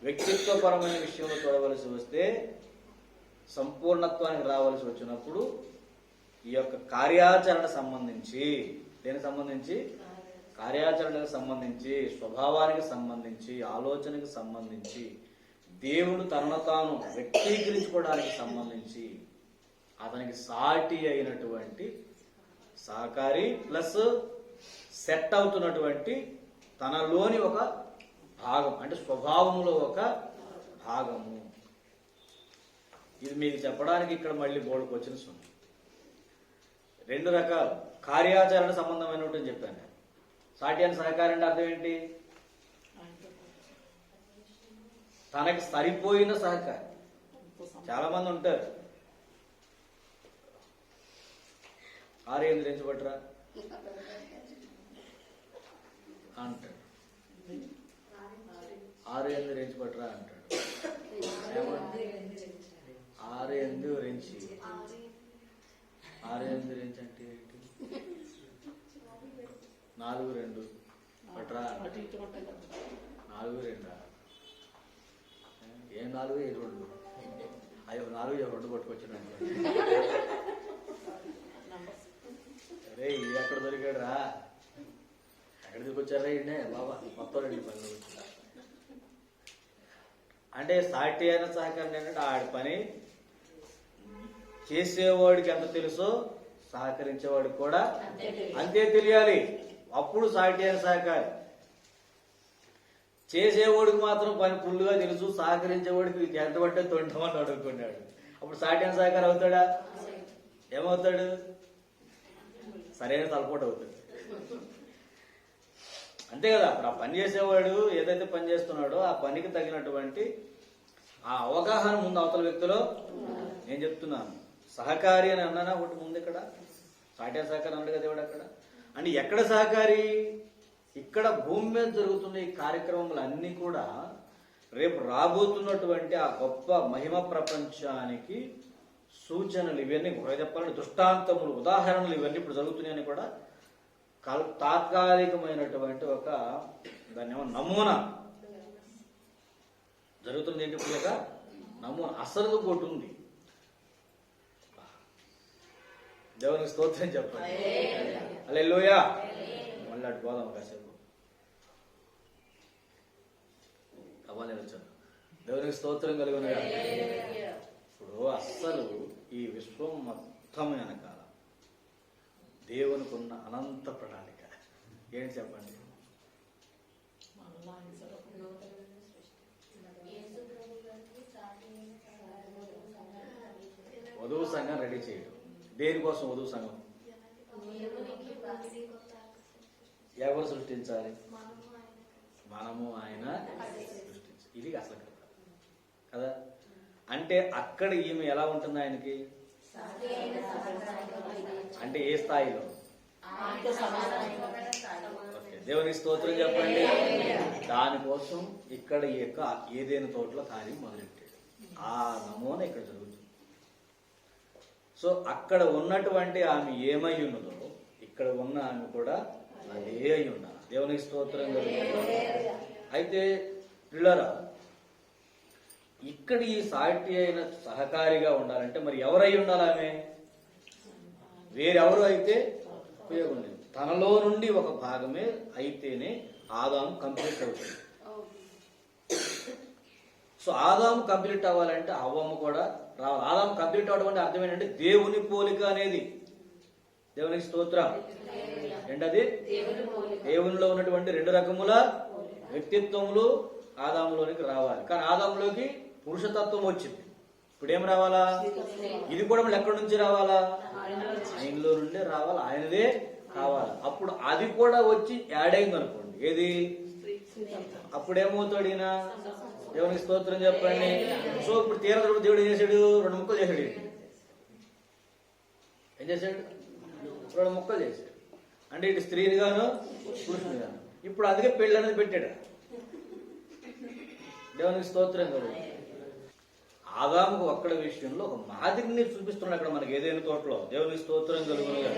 వ్యక్తిత్వపరమైన విషయంలో చూడవలసి వస్తే, సంపూర్ణత్వానికి రావాల్సి వచ్చినప్పుడు ఈ యొక్క కార్యాచరణ సంబంధించి, దేనికి సంబంధించి? కార్యాచరణకు సంబంధించి, స్వభావానికి సంబంధించి, ఆలోచనకు సంబంధించి, దేవుడు తనను తాను వ్యక్తీకరించుకోవడానికి సంబంధించి అతనికి సాటి అయినటువంటి సహకారి ప్లస్ సెట్ అవుతున్నటువంటి తనలోని ఒక భాగం, అంటే స్వభావంలో ఒక భాగము. ఇది మీకు చెప్పడానికి ఇక్కడ మళ్ళీ బోర్డుకు వచ్చిన సున్నా. రెండు రకాలు కార్యాచరణ సంబంధమైనటువంటి చెప్పాను. సాటి అని సహకారం అంటే అర్థం ఏంటి? తనకి సరిపోయిన సహకారం. చాలా మంది ఉంటారు, ఆరేంద్ర ఎంచబట్టరా అంటాడు, ఆరేంద్ర ఎంచబట్టరా అంటాడు. ఆరేంద్ర రెంచి, ఆరేంద్ర రెంచి అంటే ఏంటి? 4-2 పట్రా, 4-2 ఏం 4-2? అయ్యో 4-2 పట్టుకొచ్చినాను. అరే ఇది ఎక్కడ దొరికాడు రా, ఎక్కడ తీసుకొచ్చారా ఈయనే బాబా, మొత్తం 2 పనులు వచ్చి. అంటే సాటి అయిన సహకారం ఏంటంటే ఆడి పని చేసేవాడికి ఎంత తెలుసో సహకరించేవాడికి కూడా అంతే తెలియాలి. అప్పుడు సాటి అయిన సహకారం. చేసేవాడికి మాత్రం పని ఫుల్గా తెలుసు, సహకరించేవాడికి ఎంత పట్టే తొండమని అడుగుకున్నాడు. అప్పుడు సాటి అయిన సహకారం అవుతాడా? ఏమవుతాడు? సరైన తలపోటు అవుతాడు. అంతే కదా. అప్పుడు ఆ పని చేసేవాడు ఏదైతే పని చేస్తున్నాడో ఆ పనికి తగినటువంటి ఆ అవగాహన ముందు అవతల వ్యక్తిలో. నేను చెప్తున్నాను సహకారి అని అన్నానా ఒకటి ముందు, ఇక్కడ సాటి సహకారం అన్నాడు కదా దేవుడు. అక్కడ అంటే ఎక్కడ సహకారి? ఇక్కడ భూమి మీద జరుగుతున్న ఈ కార్యక్రమములన్నీ కూడా రేపు రాబోతున్నటువంటి ఆ గొప్ప మహిమ ప్రపంచానికి సూచనలు. ఇవన్నీ చెప్పాలంటే దృష్టాంతములు, ఉదాహరణలు. ఇవన్నీ ఇప్పుడు జరుగుతున్నాయని కూడా తాత్కాలికమైనటువంటి ఒక దాన్ని ఏమో నమూనా జరుగుతుంది. ఏంటి ఇప్పుడు ఒక నమూనా, అసలు ఒకటి ఉంది. దేవునికి స్తోత్రం చెప్పండి. హల్లెలూయా. మళ్ళీ అటు పోదాం కాసేపు. అవ్వాలి వచ్చాను. దేవునికి స్తోత్రం కలిగిన. ఇప్పుడు అస్సలు ఈ విశ్వం మొత్తం వెనకాల దేవునికి ఉన్న అనంత ప్రణాళిక ఏంటి చెప్పండి? వధువు సంఘం రెడీ చేయడం. దేనికోసం వధువు సంఘం? ఎవరు మనము ఆయన సృష్టించి. ఇది అసలు కదా. అంటే అక్కడ ఈమె ఎలా ఉంటుంది ఆయనకి? అంటే ఏ స్థాయిలో? దేవుని స్తోత్రం చెప్పండి. దానికోసం ఇక్కడ ఈ యొక్క ఏదైనా తోటలో కార్యం మొదలెట్టాడు. ఆ నమూనా ఇక్కడ జరుగుతుంది. సో అక్కడ ఉన్నటువంటి ఆమె ఏమై ఉన్నదో ఇక్కడ ఉన్న ఆమె కూడా అదే అయి ఉండాలి. దేవునికి స్తోత్రం జరుగుతుంది. అయితే పిల్లరా, ఇక్కడ ఈ సాటి అయిన సహకారిగా ఉండాలంటే మరి ఎవరై ఉండాలి? ఆమె వేరెవరు అయితే ఉపయోగం లేదు. తనలో నుండి ఒక భాగమే అయితేనే ఆదాము కంప్లీట్ అవుతుంది. సో ఆదాము కంప్లీట్ అవ్వాలంటే అవ్వమ్మ కూడా రావాలి. ఆదాము కంప్లీట్ అవ్వడం అంటే అర్థం ఏంటంటే దేవుని పోలిక అనేది. దేవునికి స్తోత్రం. ఏంటది? దేవునిలో ఉన్నటువంటి 2 రకముల వ్యక్తిత్వములు ఆదాములోనికి రావాలి. కానీ ఆదాములోకి పురుషతత్వం వచ్చింది. ఇప్పుడు ఏం రావాలా? ఇది కూడా మళ్ళీ ఎక్కడి నుంచి రావాలా? ఆయనలో నుండే రావాలి. ఆయనదే కావాలి. అప్పుడు అది కూడా వచ్చి యాడ్ అయింది అనుకోండి. ఏది? అప్పుడేమవుతాడు ఈయన? దేవునికి స్తోత్రం చెప్పండి. సో ఇప్పుడు తీరదు. దేవుడు ఏం చేశాడు? 2 ముక్కలు చేశాడు. ఏం చేశాడు? 2 ముక్కలు చేశాడు. అంటే ఇటు స్త్రీని గాను పురుషుని గాను. ఇప్పుడు అందుకే పెళ్లి అనేది పెట్టాడు. దేవునికి స్తోత్రం కదా. ఆదాముకు ఒక్కడ విషయంలో ఒక మాదిరిని చూపిస్తున్నాడు అక్కడ మనకి ఏదైనా తోటలో. దేవునికి స్తోత్రం కలుగునుగా.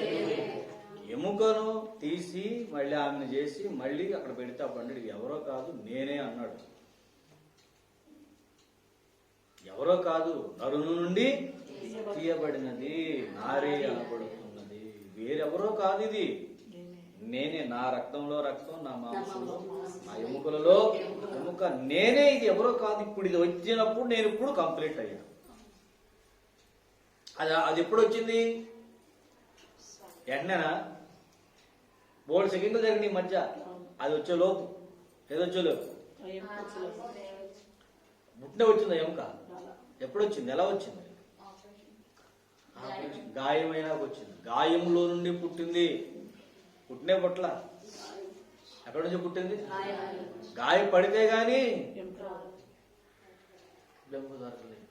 ఎముకను తీసి మళ్ళీ ఆమెను చేసి మళ్ళీ అక్కడ పెడితే ఆ పండుగ ఎవరో కాదు నేనే అన్నాడు. ఎవరో కాదు, నరుని నుండి తీయబడినది, నారే అనబడుతున్నది. వేరెవరో కాదు, ఇది నేనే. నా రక్తంలో రక్తం, నా మాంసంలో, నా ఎముకలలో ఎముక నేనే. ఇది ఎవరో కాదు. ఇప్పుడు ఇది వచ్చినప్పుడు నేను ఇప్పుడు కంప్లీట్ అయ్యా. అది ఎప్పుడు వచ్చింది? వెంటనేనా? 3 సెకండ్లు జరిగింది ఈ మధ్య. అది వచ్చే లోపు ఏదొచ్చే లోపు పుట్టిన వచ్చిందా ఎముక? ఎప్పుడు వచ్చింది? ఎలా వచ్చింది? గాయమైనా వచ్చింది. గాయంలో నుండి పుట్టింది. పుట్టినే పుట్ల. ఎక్కడి నుంచి పుట్టింది? గాయం పడితే గాని ఎముక దొరకలేదు.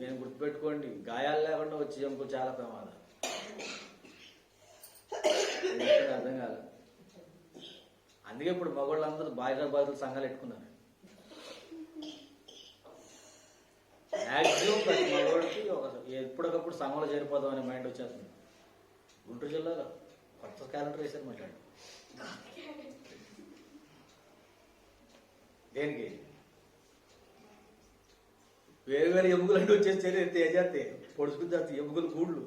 నేను గుర్తుపెట్టుకోండి, గాయాలు లేకుండా వచ్చే ఎముక చాలా ప్రమాదం. అర్థం కాదు. అందుకే ఇప్పుడు మగవాళ్ళందరూ బాధితుల సంఘాలు పెట్టుకున్నారు. మ్యాక్సిమం ప్రతి మగవాడికి ఎప్పటికప్పుడు సంఘంలో చేరిపోదాం అనే మైండ్ వచ్చేస్తుంది. గుంటూరు జిల్లాలో కొత్త క్యాలెండర్ వేశారు మాట్లాడు. దేనికి? వేరు వేరు ఎముకలు అంటే వచ్చేసి చేస్తే పొడుచుకుని ఎముకలు గూళ్ళు.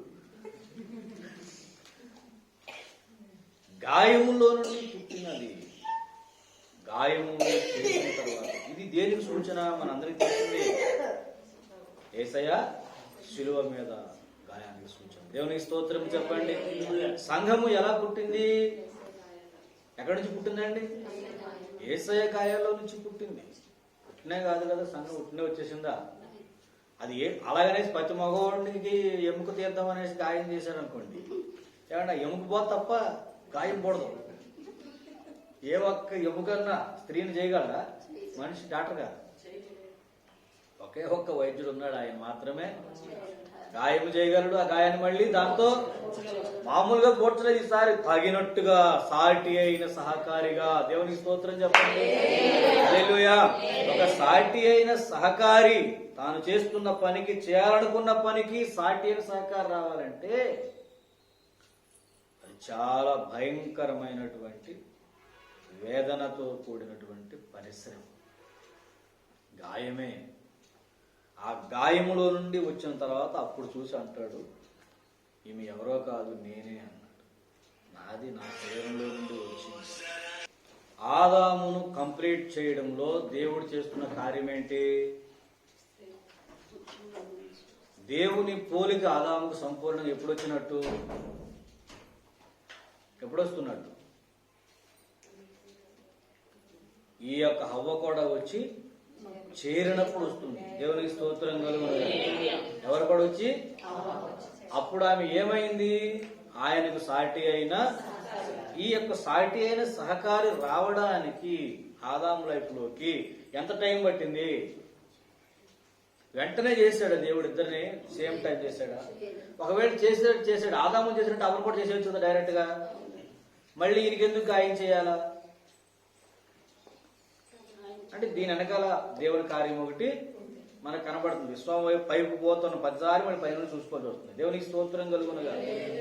గాయములో నుండి పుట్టినది. గాయము చేసిన తర్వాత ఇది దేనికి సూచన? మనందరికీ తెలిసింది. యేసయ్య శిలువ మీద గాయానికి సూచన. దేవునికి స్తోత్రం చెప్పండి. సంఘము ఎలా పుట్టింది? ఎక్కడి నుంచి పుట్టిందండి? యేసయ్య గాయాల్లో నుంచి పుట్టింది. పుట్టినే కాదు కదా, సంఘం పుట్టినే వచ్చేసిందా? అది అలాగనే ప్రతి మగవాడికి ఎముక తీద్దాం అనేసి గాయం చేశారు అనుకోండి. ఏమన్నా ఎముక పోదు తప్ప గాయం పోడదు. ఏ ఒక్క ఎముకన్నా స్త్రీని చేయగలరా? మనిషి డాక్టర్ గారు ఒకే ఒక్క వైద్యుడు ఉన్నాడు. ఆయన మాత్రమే గాయం చేయగలడు. ఆ గాయాన్ని మళ్ళీ దాంతో మామూలుగా పోడ్చలేదు, ఈసారి తగినట్టుగా సాటి అయిన సహకారిగా. దేవునికి స్తోత్రం చెప్పండి. హల్లెలూయా. ఒక సాటి అయిన సహకారి తాను చేస్తున్న పనికి, చేయాలనుకున్న పనికి సాటి అయిన సహకారం రావాలంటే అది చాలా భయంకరమైనటువంటి వేదనతో కూడినటువంటి పరిశ్రమ. గాయమే. ఆ గాయములో నుండి వచ్చిన తర్వాత అప్పుడు చూసి అంటాడు, ఈమె ఎవరో కాదు నేనే అన్నాడు. నాది నా శరీరంలో నుండి వచ్చింది. ఆదామును కంప్లీట్ చేయడంలో దేవుడు చేస్తున్న కార్యం ఏంటి? దేవుని పోలిక ఆదాముకు సంపూర్ణంగా ఎప్పుడు వచ్చినట్టు? ఎప్పుడు వస్తున్నట్టు? ఈ యొక్క హవ్వ కూడా వచ్చి చేరినప్పుడు వస్తుంది. దేవునికి స్తోత్రం కలుగును. ఎవరు కూడా వచ్చి అప్పుడు ఆమె ఏమైంది? ఆయనకు సాటి అయిన, ఈ యొక్క సాటి అయిన సహకారి రావడానికి ఆదాము లైఫ్లోకి ఎంత టైం పట్టింది? వెంటనే చేశాడు దేవుడు, ఇద్దరిని సేమ్ టైం చేశాడా? ఒకవేళ చేశాడు ఆదాము చేసినట్టు అవరు కూడా చేసేయచ్చు కదా డైరెక్ట్ గా. మళ్ళీ ఈయనకెందుకు గాయం చేయాలా అంటే దీని వెనకాల దేవుని కార్యం ఒకటి మనకు కనబడుతుంది. విశ్వం వైపు పైపు పోతున్న 10 సార్లు మళ్ళీ పైన చూసుకోవాల్సి వస్తుంది. దేవునికి స్తోత్రం కలుగునుగా.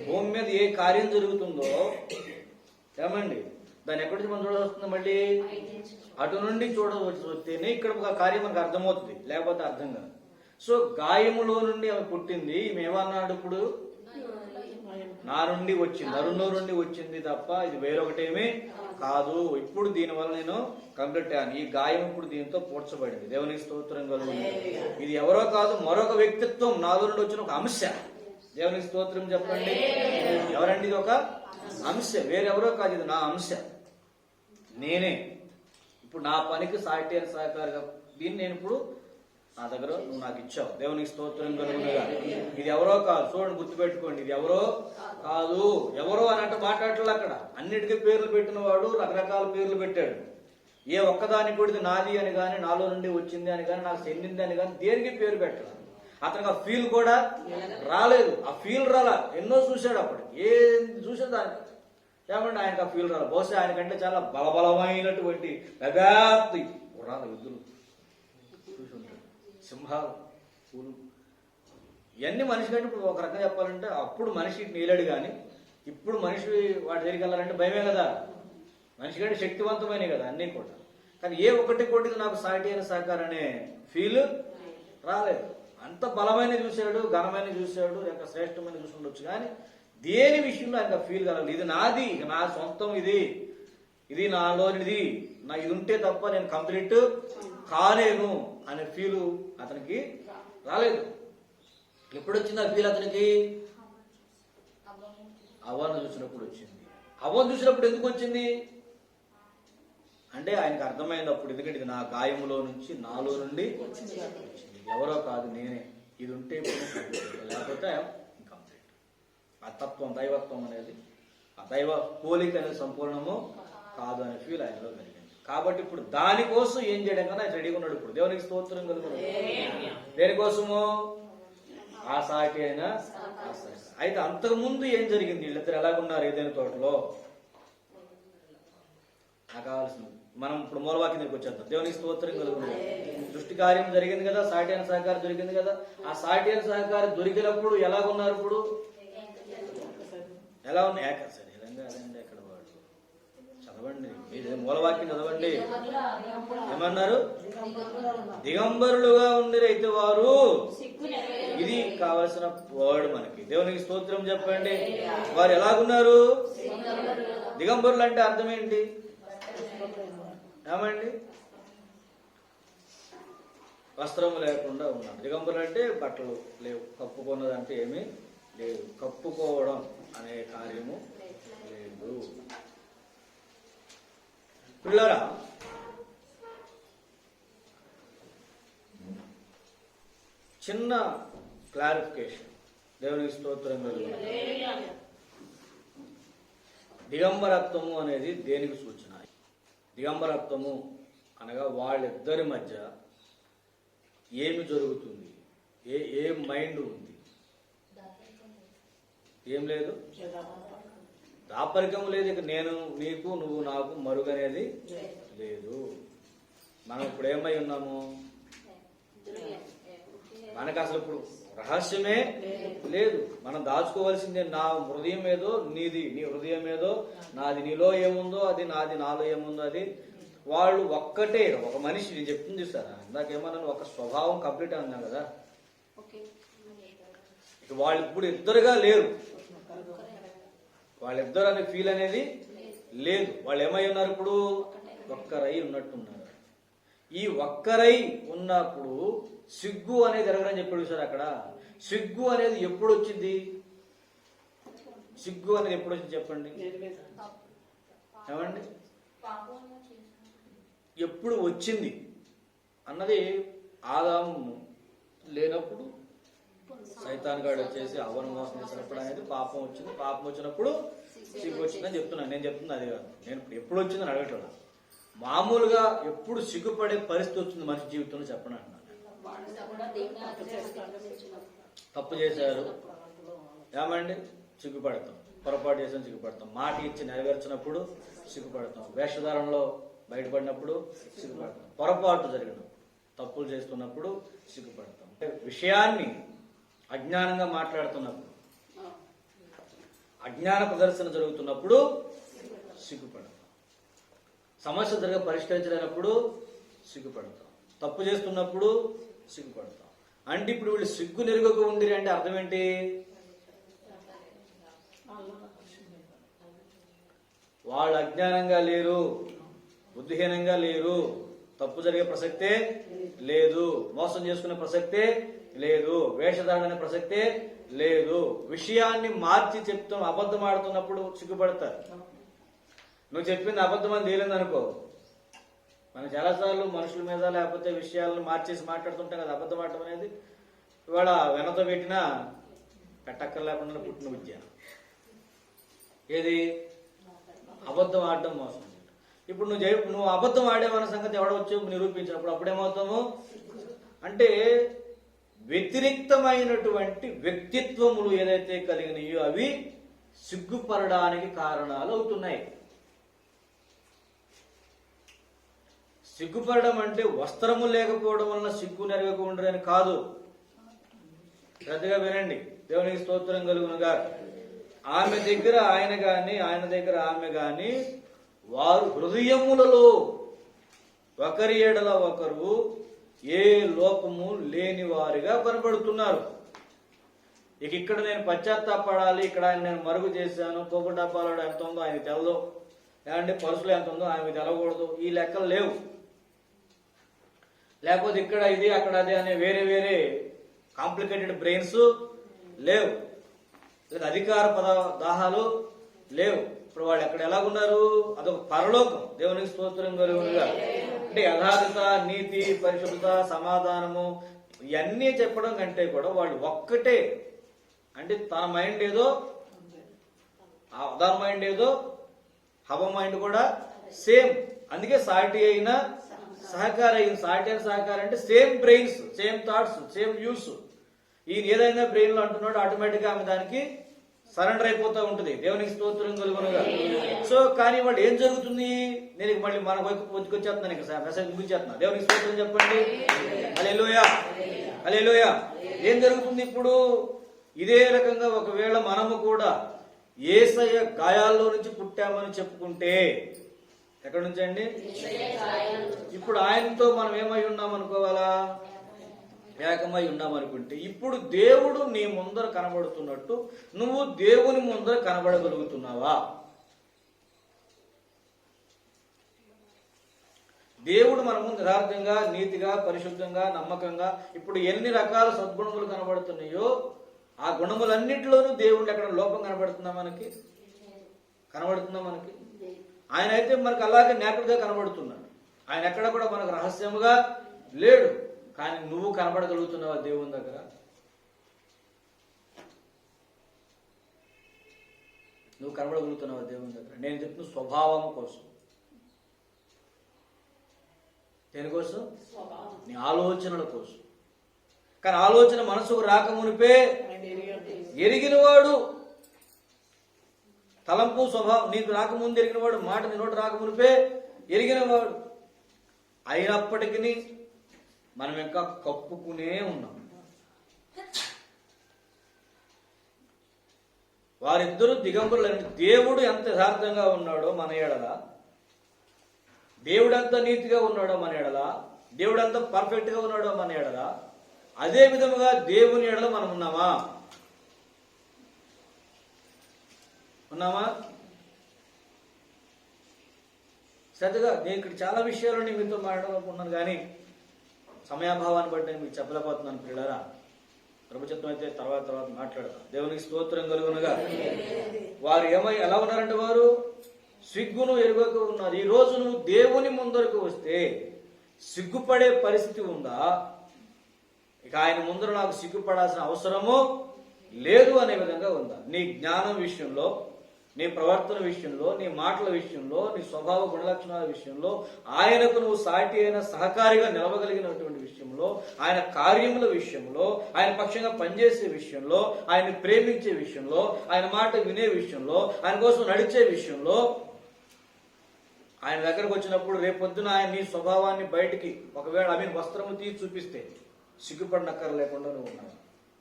భూమి మీద ఏ కార్యం జరుగుతుందో ఏమండి దాన్ని ఎక్కడి నుంచి మనం చూడాల్సి వస్తుంది? మళ్ళీ అటు నుండి చూడవలసి వస్తేనే ఇక్కడ ఒక కార్యం మనకు అర్థమవుతుంది, లేకపోతే అర్థం కాదు. సో గాయములో నుండి ఆమె పుట్టింది. ఏమన్నాడు ఇప్పుడు? నా నుండి వచ్చింది, అరుణో నుండి వచ్చింది తప్ప ఇది వేరొకటేమీ కాదు. ఇప్పుడు దీనివల్ల నేను కంప్లీట్ అయ్యాను. ఈ గాయం ఇప్పుడు దీంతో పూడ్చబడింది. దేవునికి స్తోత్రం కలుగుతుంది. ఇది ఎవరో కాదు, మరొక వ్యక్తిత్వం నాలో నుండి వచ్చిన ఒక అంశ. దేవునికి స్తోత్రం చెప్పండి. ఎవరండి? ఇది ఒక అంశ, వేరెవరో కాదు, ఇది నా అంశ, నేనే. ఇప్పుడు నా పనికి సాటి అని సహకారిగా దీన్ని నేను ఇప్పుడు నా దగ్గర నువ్వు నాకు ఇచ్చావు. దేవునికి స్తోత్రం కలుగునుగా. ఇది ఎవరో కాదు, చూడండి గుర్తుపెట్టుకోండి, ఇది ఎవరో కాదు. ఎవరో అని అంటే మాట్లాడలేదు అక్కడ. అన్నిటికీ పేర్లు పెట్టిన వాడు రకరకాల పేర్లు పెట్టాడు. ఏ ఒక్కదానికి కూడా ఇది నాది అని కానీ, నాలో నుండి వచ్చింది అని కానీ, నాకు చెందింది అని కానీ దేనికి పేరు పెట్టాలి. అతనికి ఆ ఫీల్ కూడా రాలేదు. ఆ ఫీల్ రాలా. ఎన్నో చూశాడు అప్పుడు, ఏం చూసాడు దానికి ఏమంటే ఆయనకు ఆ ఫీల్ రాలేదు. బహుశా ఆయనకంటే చాలా బలబలమైనటువంటి పెద్ద రాదు యుద్ధులు చూసుంటాడు, సింహాలు, పూలు, ఇవన్నీ మనిషి కంటే ఇప్పుడు ఒక రకంగా చెప్పాలంటే అప్పుడు మనిషి నీలాడు కానీ ఇప్పుడు మనిషి వాటి దగ్గరికి వెళ్ళాలంటే భయమే కదా. మనిషి కంటే శక్తివంతమైనవి కదా అన్నీ కూడా. కానీ ఏ ఒకటి కొట్టింది నాకు సాటి అయిన సహకారం అనే ఫీల్ రాలేదు. అంత బలమైన చూశాడు, ఘనమైన చూశాడు, లేక శ్రేష్టమైన చూసి ఉండొచ్చు. కానీ దేని విషయంలో ఆయన ఫీల్ కలగలేదు. ఇది నాది, నా సొంతం, ఇది నాలోనిది, నా ఇది ఉంటే తప్ప నేను కంప్లీట్ కాలేను అనే ఫీలు అతనికి రాలేదు. ఎప్పుడు వచ్చింది ఆ ఫీల్ అతనికి? అవ్వను చూసినప్పుడు వచ్చింది. అవ్వను చూసినప్పుడు ఎందుకు వచ్చింది అంటే ఆయనకు అర్థమైనప్పుడు, ఎందుకంటే ఇది నా గాయములో నుంచి, నాలో నుండి వచ్చింది, ఎవరో కాదు నేనే. ఇది ఉంటే లేకపోతే ఇంకంప్లీట్. ఆ తత్వం, దైవత్వం అనేది, ఆ దైవ పోలిక అనేది సంపూర్ణము కాదు అనే ఫీల్ ఆయనలో కలిగింది. కాబట్టి ఇప్పుడు దానికోసం ఏం చేయడం కన్నా ఆయన రెడీగా ఉన్నాడు. ఇప్పుడు దేవునికి స్తోత్రం కలుగుతుంది. దేనికోసము? ఆ సాటి అయినా. అయితే అంతకుముందు ఏం జరిగింది? వీళ్ళిద్దరు ఎలాగున్నారు ఏదైనా తోటలో? నాకు కావాల్సింది మనం ఇప్పుడు మూలవాక్యం దగ్గరికి వచ్చేద్దాం. దేవునికి స్తోత్రం కలుగుతుంది. సృష్టి కార్యం జరిగింది కదా, సాటి అయిన సహకారం దొరికింది కదా. ఆ సాటి అయిన సహకారం దొరికినప్పుడు ఎలాగున్నారు? ఇప్పుడు ఎలా ఉన్నాయి? సరే విధంగా అదండి ఎక్కడ వాడు చదవండి, మూలవాక్యం చదవండి. ఏమన్నారు? దిగంబరులుగా ఉండిరైతే వారు. ఇది కావలసిన వర్డ్ మనకి. దేవునికి స్తోత్రం చెప్పండి. వారు ఎలాగున్నారు? దిగంబరులు అంటే అర్థం ఏంటి? ఏమండి? వస్త్రం లేకుండా ఉన్నాడు. దిగంబరులు అంటే బట్టలు లేవు, కప్పుకున్నది అంటే ఏమీ లేదు, కప్పుకోవడం అనే కార్యము లేదు. పిల్లరా, చిన్న క్లారిఫికేషన్. దేవునికి స్తోత్రం. దిగంబరత్వము అనేది దేనికి సూచన? దిగంబరత్వము అనగా వాళ్ళిద్దరి మధ్య ఏమి జరుగుతుంది? ఏ మైండ్ ఉంది? ఏం లేదు, దాపరికం లేదు. ఇక నేను నీకు, నువ్వు నాకు మరుగనేది లేదు. మనం ఇప్పుడు ఏమై ఉన్నాము? మనకు అసలు ఇప్పుడు రహస్యమే లేదు. మనం దాచుకోవాల్సిందే. నా హృదయం ఏదో నీది, నీ హృదయం ఏదో నాది. నీలో ఏముందో అది నాది, నాలో ఏముందో అది. వాళ్ళు ఒక్కటే, ఒక మనిషి. నేను చెప్తుంది చూసారా ఇందాకేమన్నాను, ఒక స్వభావం కంప్లీట్ అన్నా కదా. వాళ్ళు ఇప్పుడు ఇద్దరుగా లేరు. వాళ్ళిద్దరు అనే ఫీల్ అనేది లేదు. వాళ్ళు ఏమై ఉన్నారు? ఇప్పుడు ఒక్కరై ఉన్నట్టున్నారు. ఈ ఒక్కరై ఉన్నప్పుడు సిగ్గు అనేది ఎరగరని చెప్పాడు సార్ అక్కడ. సిగ్గు అనేది ఎప్పుడు వచ్చింది? సిగ్గు అనేది ఎప్పుడు వచ్చింది చెప్పండి. ఏమండి? ఎప్పుడు వచ్చింది అన్నది ఆదాము లేనప్పుడు సైతాన్ గాడు వచ్చేసి అవ్వను మోసం చేసినప్పుడు అనేది పాపం వచ్చింది. పాపం వచ్చినప్పుడు సిగ్గు వచ్చిందని చెప్తున్నాను. నేను చెప్తున్నా అది కాదు. నేను ఎప్పుడు వచ్చిందని అడగట్లేదు. మామూలుగా ఎప్పుడు సిగ్గుపడే పరిస్థితి వస్తుంది మనిషి జీవితంలో చెప్పండి అంటున్నాను. తప్పు చేశారు ఏమండి సిగ్గుపడతాం, పొరపాటు చేసాం సిగ్గుపడతాం, మాట ఇచ్చి నెరవేర్చినప్పుడు సిగ్గుపడతాం, వేషధారణలో బయటపడినప్పుడు సిగ్గుపడతాం, పొరపాటు జరిగిన తప్పులు చేస్తున్నప్పుడు సిగ్గుపడతాం, విషయాన్ని అజ్ఞానంగా మాట్లాడుతున్నప్పుడు, అజ్ఞాన ప్రదర్శన జరుగుతున్నప్పుడు సిగ్గుపడతాం, సమస్య పరిష్కరించలేనప్పుడు సిగ్గుపడతాం, తప్పు చేస్తున్నప్పుడు సిగ్గుపడతాం. అంటే ఇప్పుడు వీళ్ళు సిగ్గు నెరుగక ఉండిరి అంటే అర్థం ఏంటి? వాళ్ళు అజ్ఞానంగా లేరు, బుద్ధిహీనంగా లేరు, తప్పు జరిగే ప్రసక్తే లేదు, మోసం చేసుకునే ప్రసక్తే లేదు, వేషధారణ అనే ప్రసక్తే లేదు. విషయాన్ని మార్చి చెప్తాం, అబద్ధం ఆడుతున్నప్పుడు సిగ్గుపడతారు. నువ్వు చెప్పింది అబద్ధం అని తేలిందనుకో, మనం చాలాసార్లు మనుషుల మీద లేకపోతే విషయాలను మార్చేసి మాట్లాడుతుంటాం కదా. అబద్ధం ఆడటం అనేది ఇవాళ వెనతో పెట్టినా పెట్టక్కర్ లేకుండా పుట్టిన విద్య. ఏది? అబద్ధం ఆడటం, మోసం. ఇప్పుడు నువ్వు అబద్ధం ఆడేవన్న సంగతి ఎవడొచ్చి నిరూపించినప్పుడు అప్పుడేమవుతాము అంటే వ్యతిరేక్తమైనటువంటి వ్యక్తిత్వములు ఏదైతే కలిగినాయో అవి సిగ్గుపడడానికి కారణాలు అవుతున్నాయి. సిగ్గుపడడం అంటే వస్త్రము లేకపోవడం వలన సిగ్గు నెరవేక ఉండరని కాదు. శ్రద్ధగా వినండి. దేవునికి స్తోత్రం కలుగునుగా. ఆమె దగ్గర ఆయన గాని, ఆయన దగ్గర ఆమె గాని వారు హృదయములలో ఒకరి ఎడల ఒకరు ఏ లోపము లేని వారిగా కనబడుతున్నారు. ఇక్కడ నేను పశ్చాత్తాపడాలి, ఇక్కడ ఆయన నేను మరుగు చేశాను, కోపు డబ్బాలో ఎంత ఉందో ఆయన తెలదు, లేదంటే పరుసులో ఎంత ఉందో ఆయనకు తెలవకూడదు, ఈ లెక్కలు లేవు. లేకపోతే ఇక్కడ ఇది అక్కడ అది అనే వేరే వేరే కాంప్లికేటెడ్ బ్రెయిన్స్ లేవు, అధికార దాహాలు లేవు. ఇప్పుడు వాళ్ళు ఎక్కడ ఎలాగున్నారు? అదొక పరలోకం. దేవునికి స్తోత్రం కలుగునుగా. అంటే యథార్థత, నీతి, పరిశుద్ధత, సమాధానము ఇవన్నీ చెప్పడం కంటే కూడా వాళ్ళు ఒక్కటే. అంటే తన మైండ్ ఏదో, అదర్ మైండ్ ఏదో, హవ మైండ్ కూడా సేమ్. అందుకే సాటి అయిన సహకారం. సాటి అయిన సహకారం అంటే same brains, same thoughts, same views. ఈయన ఏదైనా బ్రెయిన్ లో అంటున్నాడు ఆటోమేటిక్ గా ఆమె దానికి సరెండర్ అయిపోతూ ఉంటుంది. దేవునికి స్తోత్రం కలుగునుగా. సో కానీ వాళ్ళు ఏం జరుగుతుంది? నేను మళ్ళీ మన వైపు వచ్చేస్తున్నాను, ఇక మెసేజ్ ముగించేస్తున్నా. దేవునికి స్తోత్రం చెప్పండి. హల్లెలూయా, హల్లెలూయా. ఏం జరుగుతుంది ఇప్పుడు? ఇదే రకంగా ఒకవేళ మనము కూడా యేసయ్య గాయాల్లో నుంచి పుట్టామని చెప్పుకుంటే, ఎక్కడి నుంచి అండి? ఇప్పుడు ఆయనతో మనం ఏమై ఉన్నాం అనుకోవాలా? ఏకమై ఉన్నామనుకుంటే ఇప్పుడు దేవుడు నీ ముందర కనబడుతున్నట్టు నువ్వు దేవుని ముందర కనబడగలుగుతున్నావా? దేవుడు మన ముందు యథార్థంగా, నీతిగా, పరిశుద్ధంగా, నమ్మకంగా ఇప్పుడు ఎన్ని రకాల సద్గుణములు కనబడుతున్నాయో ఆ గుణములన్నింటిలోనూ దేవుడు ఎక్కడ లోపం కనబడుతుందా? మనకి కనబడుతుందా? మనకి ఆయన అయితే మనకు అలాగే నేటుగా కనబడుతున్నాడు. ఆయన ఎక్కడ కూడా మనకు రహస్యముగా లేడు. కానీ నువ్వు కనబడగలుగుతున్నావా దేవుని దగ్గర? నువ్వు కనబడగలుగుతున్నావా దేవుని దగ్గర? నేను చెప్తున్న స్వభావం కోసం. దేనికోసం? నీ ఆలోచనల కోసం. కానీ ఆలోచన మనసుకు రాకమునిపే ఎరిగినవాడు, తలంపు స్వభావం నీకు రాకముందు ఎరిగినవాడు, మాట నీ నోటి రాకమునిపే ఎరిగినవాడు. అయినప్పటికీ మనం ఇంకా కప్పుకునే ఉన్నాం. వారిద్దరూ దిగంబరులని. దేవుడు ఎంత యథార్థంగా ఉన్నాడో మన ఎడల, దేవుడు ఎంత నీతిగా ఉన్నాడో మన ఎడల, దేవుడు ఎంత పర్ఫెక్ట్ గా ఉన్నాడో మన ఎడల, అదే విధముగా దేవుని ఎడల మనం ఉన్నామా? ఉన్నామా? శ్రద్ధగా నేను ఇక్కడ చాలా విషయాలు మీతో మాట్లాడాలనుకున్నాను, కానీ సమయాభావాన్ని బట్టి నేను మీకు చెప్పలేకపోతున్నాను. పిల్లరా, ప్రభుత్వం అయితే తర్వాత మాట్లాడతాం. దేవునికి స్తోత్రం కలుగునుగా. వారు ఎలా ఉన్నారంటే వారు సిగ్గును ఎరుగక ఉన్నారు. ఈ రోజు నువ్వు దేవుని ముందరకు వస్తే సిగ్గుపడే పరిస్థితి ఉందా? ఇక ఆయన ముందర నాకు సిగ్గుపడాల్సిన అవసరము లేదు అనే విధంగా ఉందా? నీ జ్ఞానం విషయంలో, నీ ప్రవర్తన విషయంలో, నీ మాటల విషయంలో, నీ స్వభావ గుణలక్షణాల విషయంలో ఆయనకు నువ్వు సాటి అయిన సహకారిగా నిలవగలిగినటువంటి విషయంలో, ఆయన కార్యముల విషయంలో, ఆయన పక్షంగా పనిచేసే విషయంలో, ఆయన ప్రేమించే విషయంలో, ఆయన మాట వినే విషయంలో, ఆయన కోసం నడిచే విషయంలో, ఆయన దగ్గరకు వచ్చినప్పుడు రేపొద్దున ఆయన నీ స్వభావాన్ని బయటికి ఒకవేళ వస్త్రము తీసి చూపిస్తే సిగ్గుపడినక్కర లేకుండా నువ్వు ఉన్నావు.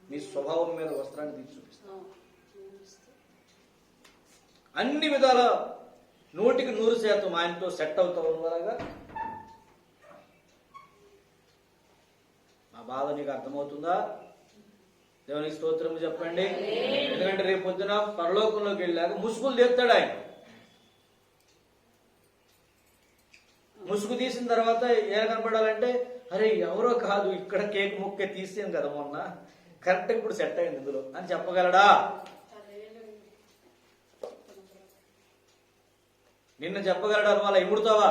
నీ స్వభావం మీద వస్త్రాన్ని తీసి చూపిస్తావు. అన్ని విధాల 100% ఆయనతో సెట్ అవుతావు. అలాగా నా బాధ నీకు అర్థమవుతుందా? దేవునికి స్తోత్రం చెప్పండి. ఎందుకంటే రేపు పొద్దున పరలోకంలోకి వెళ్ళాక ముసుగులు తీస్తాడు ఆయన. ముసుగు తీసిన తర్వాత ఏం కనపడాలంటే, అరే ఎవరో కాదు, ఇక్కడ కేక్ ముక్కే తీసాను కదా మొన్న, కరెక్ట్గా ఇప్పుడు సెట్ అయింది ఇందులో అని చెప్పగలడా? నిన్న చెప్పగలడా? అలా ఇముడుతావా?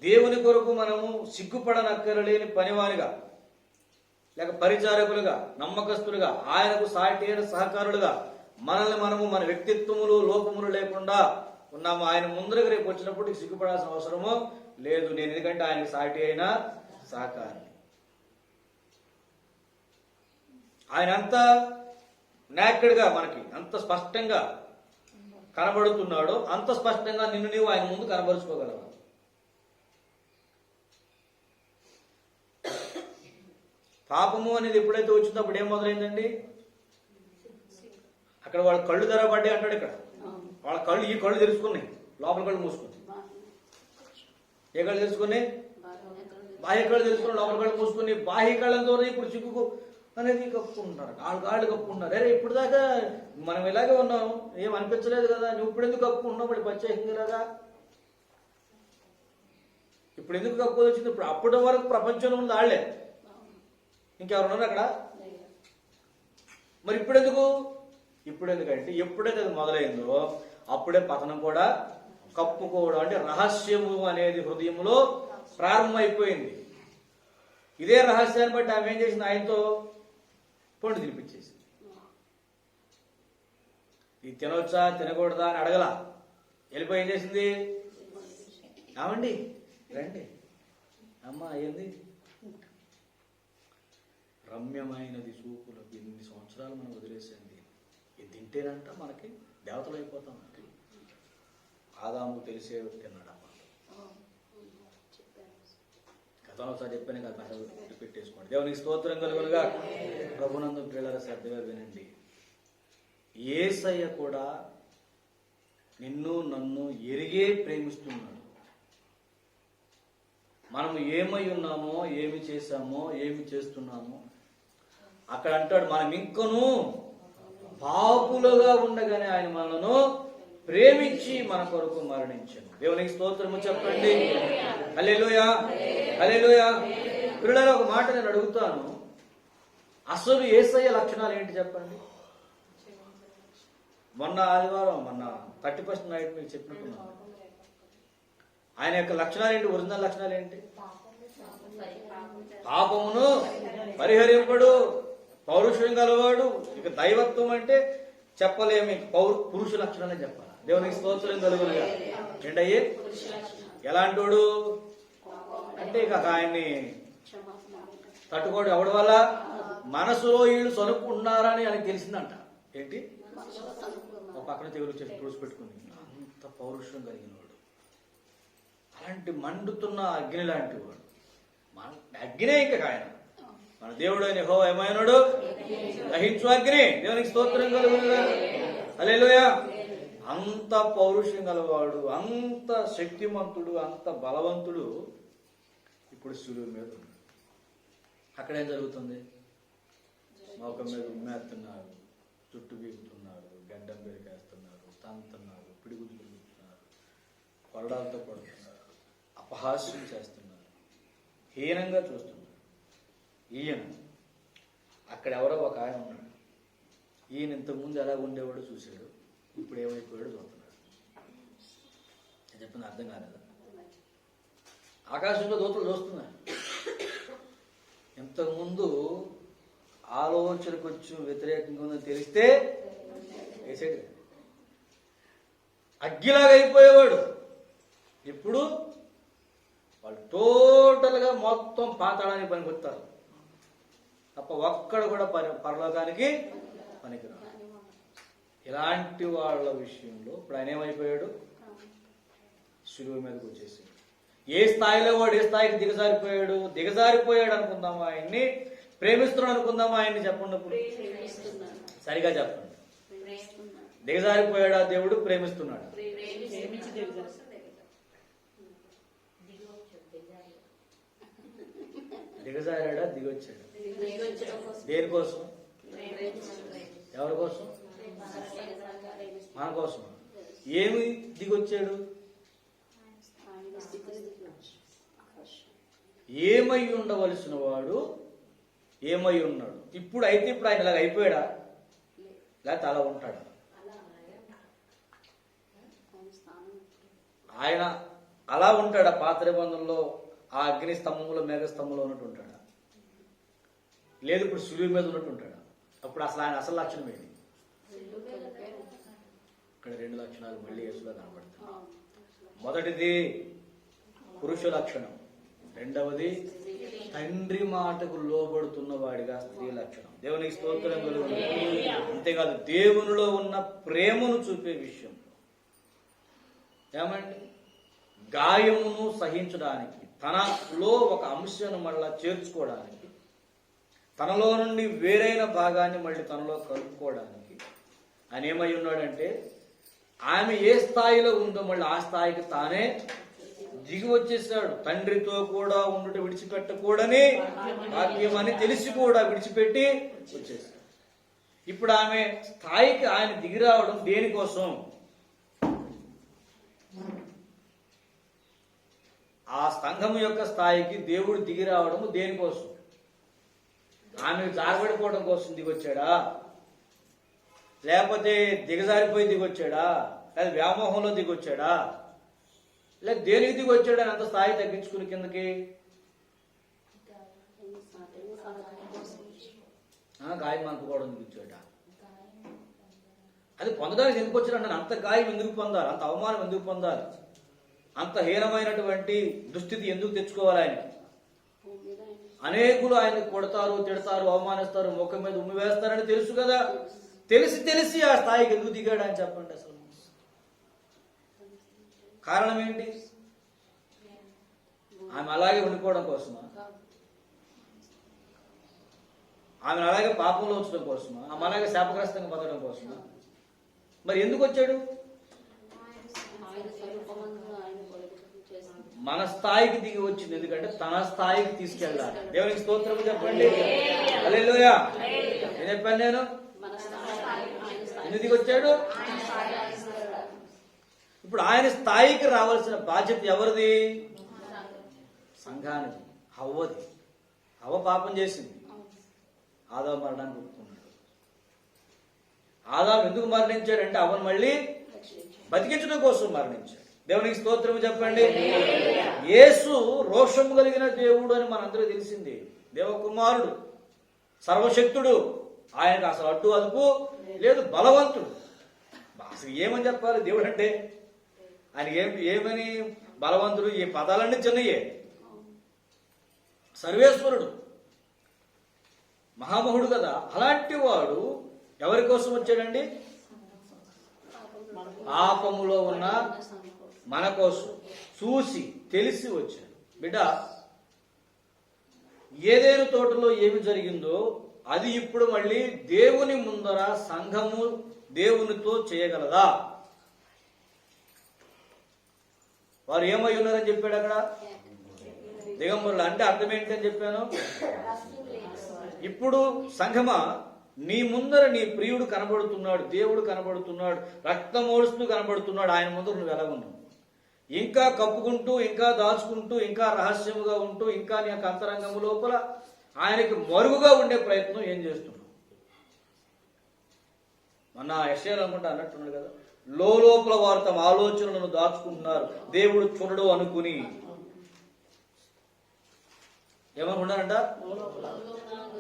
దేవుని కొరకు మనము సిగ్గుపడనక్కరలేని పనివారిగా, లేక పరిచారకులుగా, నమ్మకస్తులుగా, ఆయనకు సాటి అయిన సహకారులుగా మనల్ని మనము మన వ్యక్తిత్వములు లోపములు లేకుండా ఉన్నాము. ఆయన ముందరకు రేపు వచ్చినప్పుడు సిగ్గుపడాల్సిన అవసరము లేదు. నేను ఎందుకంటే ఆయనకు సాటి అయిన సహకారి. ఆయన అంత నేకెడ్గా మనకి అంత స్పష్టంగా కనబడుతున్నాడో అంత స్పష్టంగా నిన్ను నీవు ఆయన ముందు కనబరుచుకోగలవు. పాపము అనేది ఎప్పుడైతే వచ్చిందో అప్పుడు ఏం మొదలైందండి? అక్కడ వాళ్ళ కళ్ళు తెరవబడ్డాయి అంటాడు. ఇక్కడ వాళ్ళ కళ్ళు, ఈ కళ్ళు తెరుచుకున్నాయి, లోపల కళ్ళు మూసుకున్నాయి. ఏ కళ్ళు తెరుచుకున్నాయి? బాహ్య కళ్ళు తెరుచుకున్నాయి, లోపల కళ్ళు మూసుకుని బాహ్య కళ్ళతో ఇప్పుడు చిక్కుకు అనేది కప్పుకుంటున్నారు. కాళ్ళు కప్పుకుంటున్నారు. అరే ఇప్పుడు దాకా మనం ఇలాగే ఉన్నాం, ఏం అనిపించలేదు కదా, నువ్వు ఇప్పుడు ఎందుకు కప్పుకుంటున్నావు? ఇప్పుడు ప్రత్యేకంగా ఇప్పుడు ఎందుకు కప్పుకోవాల్సి వచ్చింది? ఇప్పుడు అప్పటి వరకు ప్రపంచంలో ఉంది వాళ్ళే, ఇంకెవరున్నారు అక్కడ? మరి ఇప్పుడు ఎందుకంటే ఎప్పుడైతే అది మొదలైందో అప్పుడే పతనం కూడా కప్పుకోవడం, అంటే రహస్యము అనేది హృదయంలో ప్రారంభమైపోయింది. ఇదే రహస్యాన్ని బట్టి ఆమె ఏం చేసింది? ఆయనతో పండు తినిపించేసింది. ఇది తినవచ్చా తినకూడదా అని అడగల, వెళ్ళిపోయి ఏం చేసింది? ఏమండి రండి అమ్మా, ఏంది రమ్యమైనది చూపులకు ఎన్ని సంవత్సరాలు మనం వదిలేసింది, ఇది తింటేనంట మనకి దేవతలు అయిపోతాం. ఆదాము తెలిసే తిన్నాడు అమ్మ. గతంలో ఒకసారి చెప్పాను కదా, పెట్టేసుకోండి. దేవునికి స్తోత్రం కలుగునుగా. ప్రభునందు ప్రియులారా శ్రద్ధగా వినండి. యేసయ్య కూడా నిన్ను నన్ను ఎరిగే ప్రేమిస్తున్నాడు. మనము ఏమై ఉన్నామో, ఏమి చేశామో, ఏమి చేస్తున్నామో అక్కడ అంటాడు, మనం ఇంకను పాపులుగా ఉండగానే ఆయన మనను ప్రేమించి మన కొరకు మరణించాడు. దేవునికి స్తోత్రము చెప్పండి. హల్లెలూయా, హల్లెలూయా. పిల్లల ఒక మాట నేను అడుగుతాను, అసలు యేసయ్య లక్షణాలు ఏంటి చెప్పండి? మొన్న ఆదివారం, మొన్న 31st నైట్ మీకు చెప్పినట్టున్నాను. ఆయన యొక్క లక్షణాలు ఏంటి? ఒరిజినల్ లక్షణాలు ఏంటి? పాపమును పరిహరింపడు, పౌరుషం గలవాడు. ఇక దైవత్వం అంటే చెప్పలేమి, పురుష లక్షణాలే చెప్పాలి. దేవునికి స్తోత్రం కలుగునుగా. ఏంటయ్యి? ఎలాంటోడు అంటే ఇక ఆయన్ని తట్టుకోడు. ఎవడి వల్ల? మనసులో వీళ్ళు సనుక్కుంటున్నారని ఆయనకు తెలిసిందంట. ఏంటి? ఒక పక్కన తెగులు చేసి తుడిచిపెట్టుకుని అంత పౌరుషం కలిగిన వాడు, అలాంటి మండుతున్న అగ్ని లాంటి వాడు. అగ్నే ఇక ఆయన మన దేవుడు అయిన యెహోవా ఏమైనాడు? దహించు అగ్ని. దేవునికి స్తోత్రం కలుగునుగా. హల్లెలూయా. అంత పౌరుషం గలవాడు, అంత శక్తిమంతుడు, అంత బలవంతుడు ఇప్పుడు శిలువ మీద ఉన్నాడు. అక్కడేం జరుగుతుంది? మోకం మీద ఉమ్మేస్తున్నారు, చుట్టూ బీగుతున్నారు, గడ్డం పెరికేస్తున్నారు, తంతున్నారు, పిడిగుద్దులు పెడుతున్నారు, కొరడాలతో కొడుతున్నారు, అపహాస్యం చేస్తున్నారు, హీనంగా చూస్తున్నారు. ఈయన అక్కడ ఎవరో ఒక ఆయన ఉన్నాడు. ఈయన ఇంతకుముందు ఎలా ఉండేవాడు చూశాడు, ఇప్పుడు ఏమైపోయాడు చూస్తున్నాడు. నేను చెప్పింది అర్థం కాలేదా? ఆకాశంలో దూతలు చూస్తున్నాడు. ఇంతకుముందు ఆలోచన కొంచెం వ్యతిరేకంగా ఉందని తెలిస్తే వేసాడు. అగ్గిలాగా అయిపోయేవాడు. ఇప్పుడు వాళ్ళు టోటల్గా మొత్తం పాతాళానికి పనికొస్తారు తప్ప ఒక్కడు కూడా పరలోకానికి పనికిరాడు. ఇలాంటి వాళ్ళ విషయంలో ఇప్పుడు ఆయన ఏమైపోయాడు? శిలువ మీదకి వచ్చేసి ఏ స్థాయిలో వాడు ఏ స్థాయికి దిగజారిపోయాడు అనుకుందామా? ఆయన్ని ప్రేమిస్తున్నాడు అనుకుందామా? ఆయన్ని చెప్పండి. సరిగా చెప్పండి. దిగజారిపోయాడా దేవుడు? ప్రేమిస్తున్నాడు. దిగజారాడా? దిగొచ్చాడు. దేనికోసం? ఎవరి కోసం? మన కోసం. ఏమి దిగొచ్చాడు? ఏమై ఉండవలసిన వాడు ఏమై ఉన్నాడు. ఇప్పుడు ఆయన ఇలాగ అయిపోయాడా? లేకపోతే అలా ఉంటాడా? ఆయన అలా ఉంటాడా? పాత నిబంధనలో ఆ అగ్ని స్తంభంలో మేఘస్తంభంలో ఉన్నట్టు ఉంటాడా? లేదు ఇప్పుడు సులువు మీద ఉన్నట్టు ఉంటాడా? అప్పుడు అసలు ఆయన అసలు లక్షణం ఏంటి? ఇక్కడ రెండు లక్షణాలు మళ్ళీ యేసులో కనబడతాయి. మొదటిది పురుష లక్షణం, రెండవది తండ్రి మాటకు లోబడుతున్న వాడిగా స్త్రీ లక్షణం. దేవునికి స్తోత్రం కలుగును. అంతేకాదు దేవునిలో ఉన్న ప్రేమను చూపే విషయం ఏమండి? గాయమును సహించడానికి, తనలో ఒక అంశాన్ని మళ్ళా చేర్చుకోవడానికి, తనలో నుండి వేరైన భాగాన్ని మళ్ళీ తనలో కలుపుకోవడానికి ఆయన ఏమై ఉన్నాడంటే, ఆమె ఏ స్థాయిలో ఉందో మళ్ళీ ఆ స్థాయికి తానే దిగి వచ్చేసాడు. తండ్రితో కూడా ఉండుట విడిచిపెట్టకూడని వాక్యం అని తెలిసి కూడా విడిచిపెట్టి వచ్చేసాడు. ఇప్పుడు ఆమె స్థాయికి ఆయన దిగి రావడం దేనికోసం? ఆ సంఘం యొక్క స్థాయికి దేవుడు దిగి రావడము దేనికోసం? ఆమె జారబడిపోవడం కోసం దిగొచ్చాడా? లేకపోతే దిగజారిపోయి దిగొచ్చాడా? లేదా వ్యామోహంలో దిగొచ్చాడా? లేదా దేనికి దిగొచ్చాడా? అంత స్థాయి తగ్గించుకుని కిందకి గాయం అనుకోవడం దిగొచ్చాడా? అది పొందడానికి ఎందుకు వచ్చాడు? అంత గాయం ఎందుకు పొందాలి? అంత అవమానం ఎందుకు పొందాలి? అంత హీనమైనటువంటి దుస్థితి ఎందుకు తెచ్చుకోవాలి? ఆయన అనేకులు ఆయన కొడతారు, తిడతారు, అవమానిస్తారు, ముఖం మీద ఉమ్మి వేస్తారని తెలుసు కదా. తెలిసి ఆ స్థాయికి ఎందుకు దిగాడు అని చెప్పండి. అసలు కారణం ఏంటి? ఆమె అలాగే ఉండిపోవడం కోసమా? ఆమె అలాగే పాపంలో ఉంచడం కోసమా? ఆమె అలాగే శాపగ్రస్తంగా పొందడం కోసమా? మరి ఎందుకు వచ్చాడు? మన స్థాయికి దిగి వచ్చింది. ఎందుకంటే తన స్థాయికి తీసుకెళ్ళాలి. దేవునికి స్తోత్రం చెప్పండి. హల్లెలూయా. ఏం చెప్పాను నేను? ఎందుకు దిగి వచ్చాడు? ఇప్పుడు ఆయన స్థాయికి రావాల్సిన బాధ్యత ఎవరిది? సంఘానిది, హవ్వది. హవ్వ పాపం చేసింది, ఆదాము మరణానికి ఒప్పుకున్నాడు. ఆదాము ఎందుకు మరణించాడంటే అవ్వను మళ్ళీ బతికించడం కోసం మరణించాడు. దేవునికి స్తోత్రం చెప్పండి. యేసు రోషము కలిగిన దేవుడు అని మనందరూ తెలిసింది. దేవకుమారుడు, సర్వశక్తుడు. ఆయనకు అసలు అడ్డు అదుపు లేదు, బలవంతుడు. అసలు ఏమని చెప్పాలి దేవుడు అంటే? ఆయన ఏమని బలవంతుడు? ఈ పదాలన్నీ చిన్నయే. సర్వేశ్వరుడు, మహామహుడు కదా. అలాంటి వాడు ఎవరి కోసం వచ్చాడండి? పాపములో ఉన్న మన కోసం చూసి తెలిసి వచ్చాడు. బిడ్డ, ఏదేను తోటలో ఏమి జరిగిందో అది ఇప్పుడు మళ్ళీ దేవుని ముందర సంఘము దేవునితో చేయగలదా? వారు ఏమై ఉన్నారని చెప్పాడు అక్కడ? దిగంబరులు. అంటే అర్థం ఏంటని చెప్పాను? ఇప్పుడు సంఘమా, నీ ముందర నీ ప్రియుడు కనబడుతున్నాడు, దేవుడు కనబడుతున్నాడు, రక్తం ఓడుస్తూ కనబడుతున్నాడు. ఆయన ముందర నువ్వు ఎలా ఉన్నావు? ఇంకా కప్పుకుంటూ, ఇంకా దాచుకుంటూ, ఇంకా రహస్యముగా ఉంటూ, ఇంకా నీ యొక్క అంతరంగము లోపల ఆయనకి మరుగుగా ఉండే ప్రయత్నం ఏం చేస్తున్నావు? మొన్న యెషయాలో అనుకుంటా అన్నట్టున్నాడు కదా, లోపల వారు తమ ఆలోచనలను దాచుకుంటున్నారు, దేవుడు చూడడు అనుకుని. ఏమనుకున్నారంట?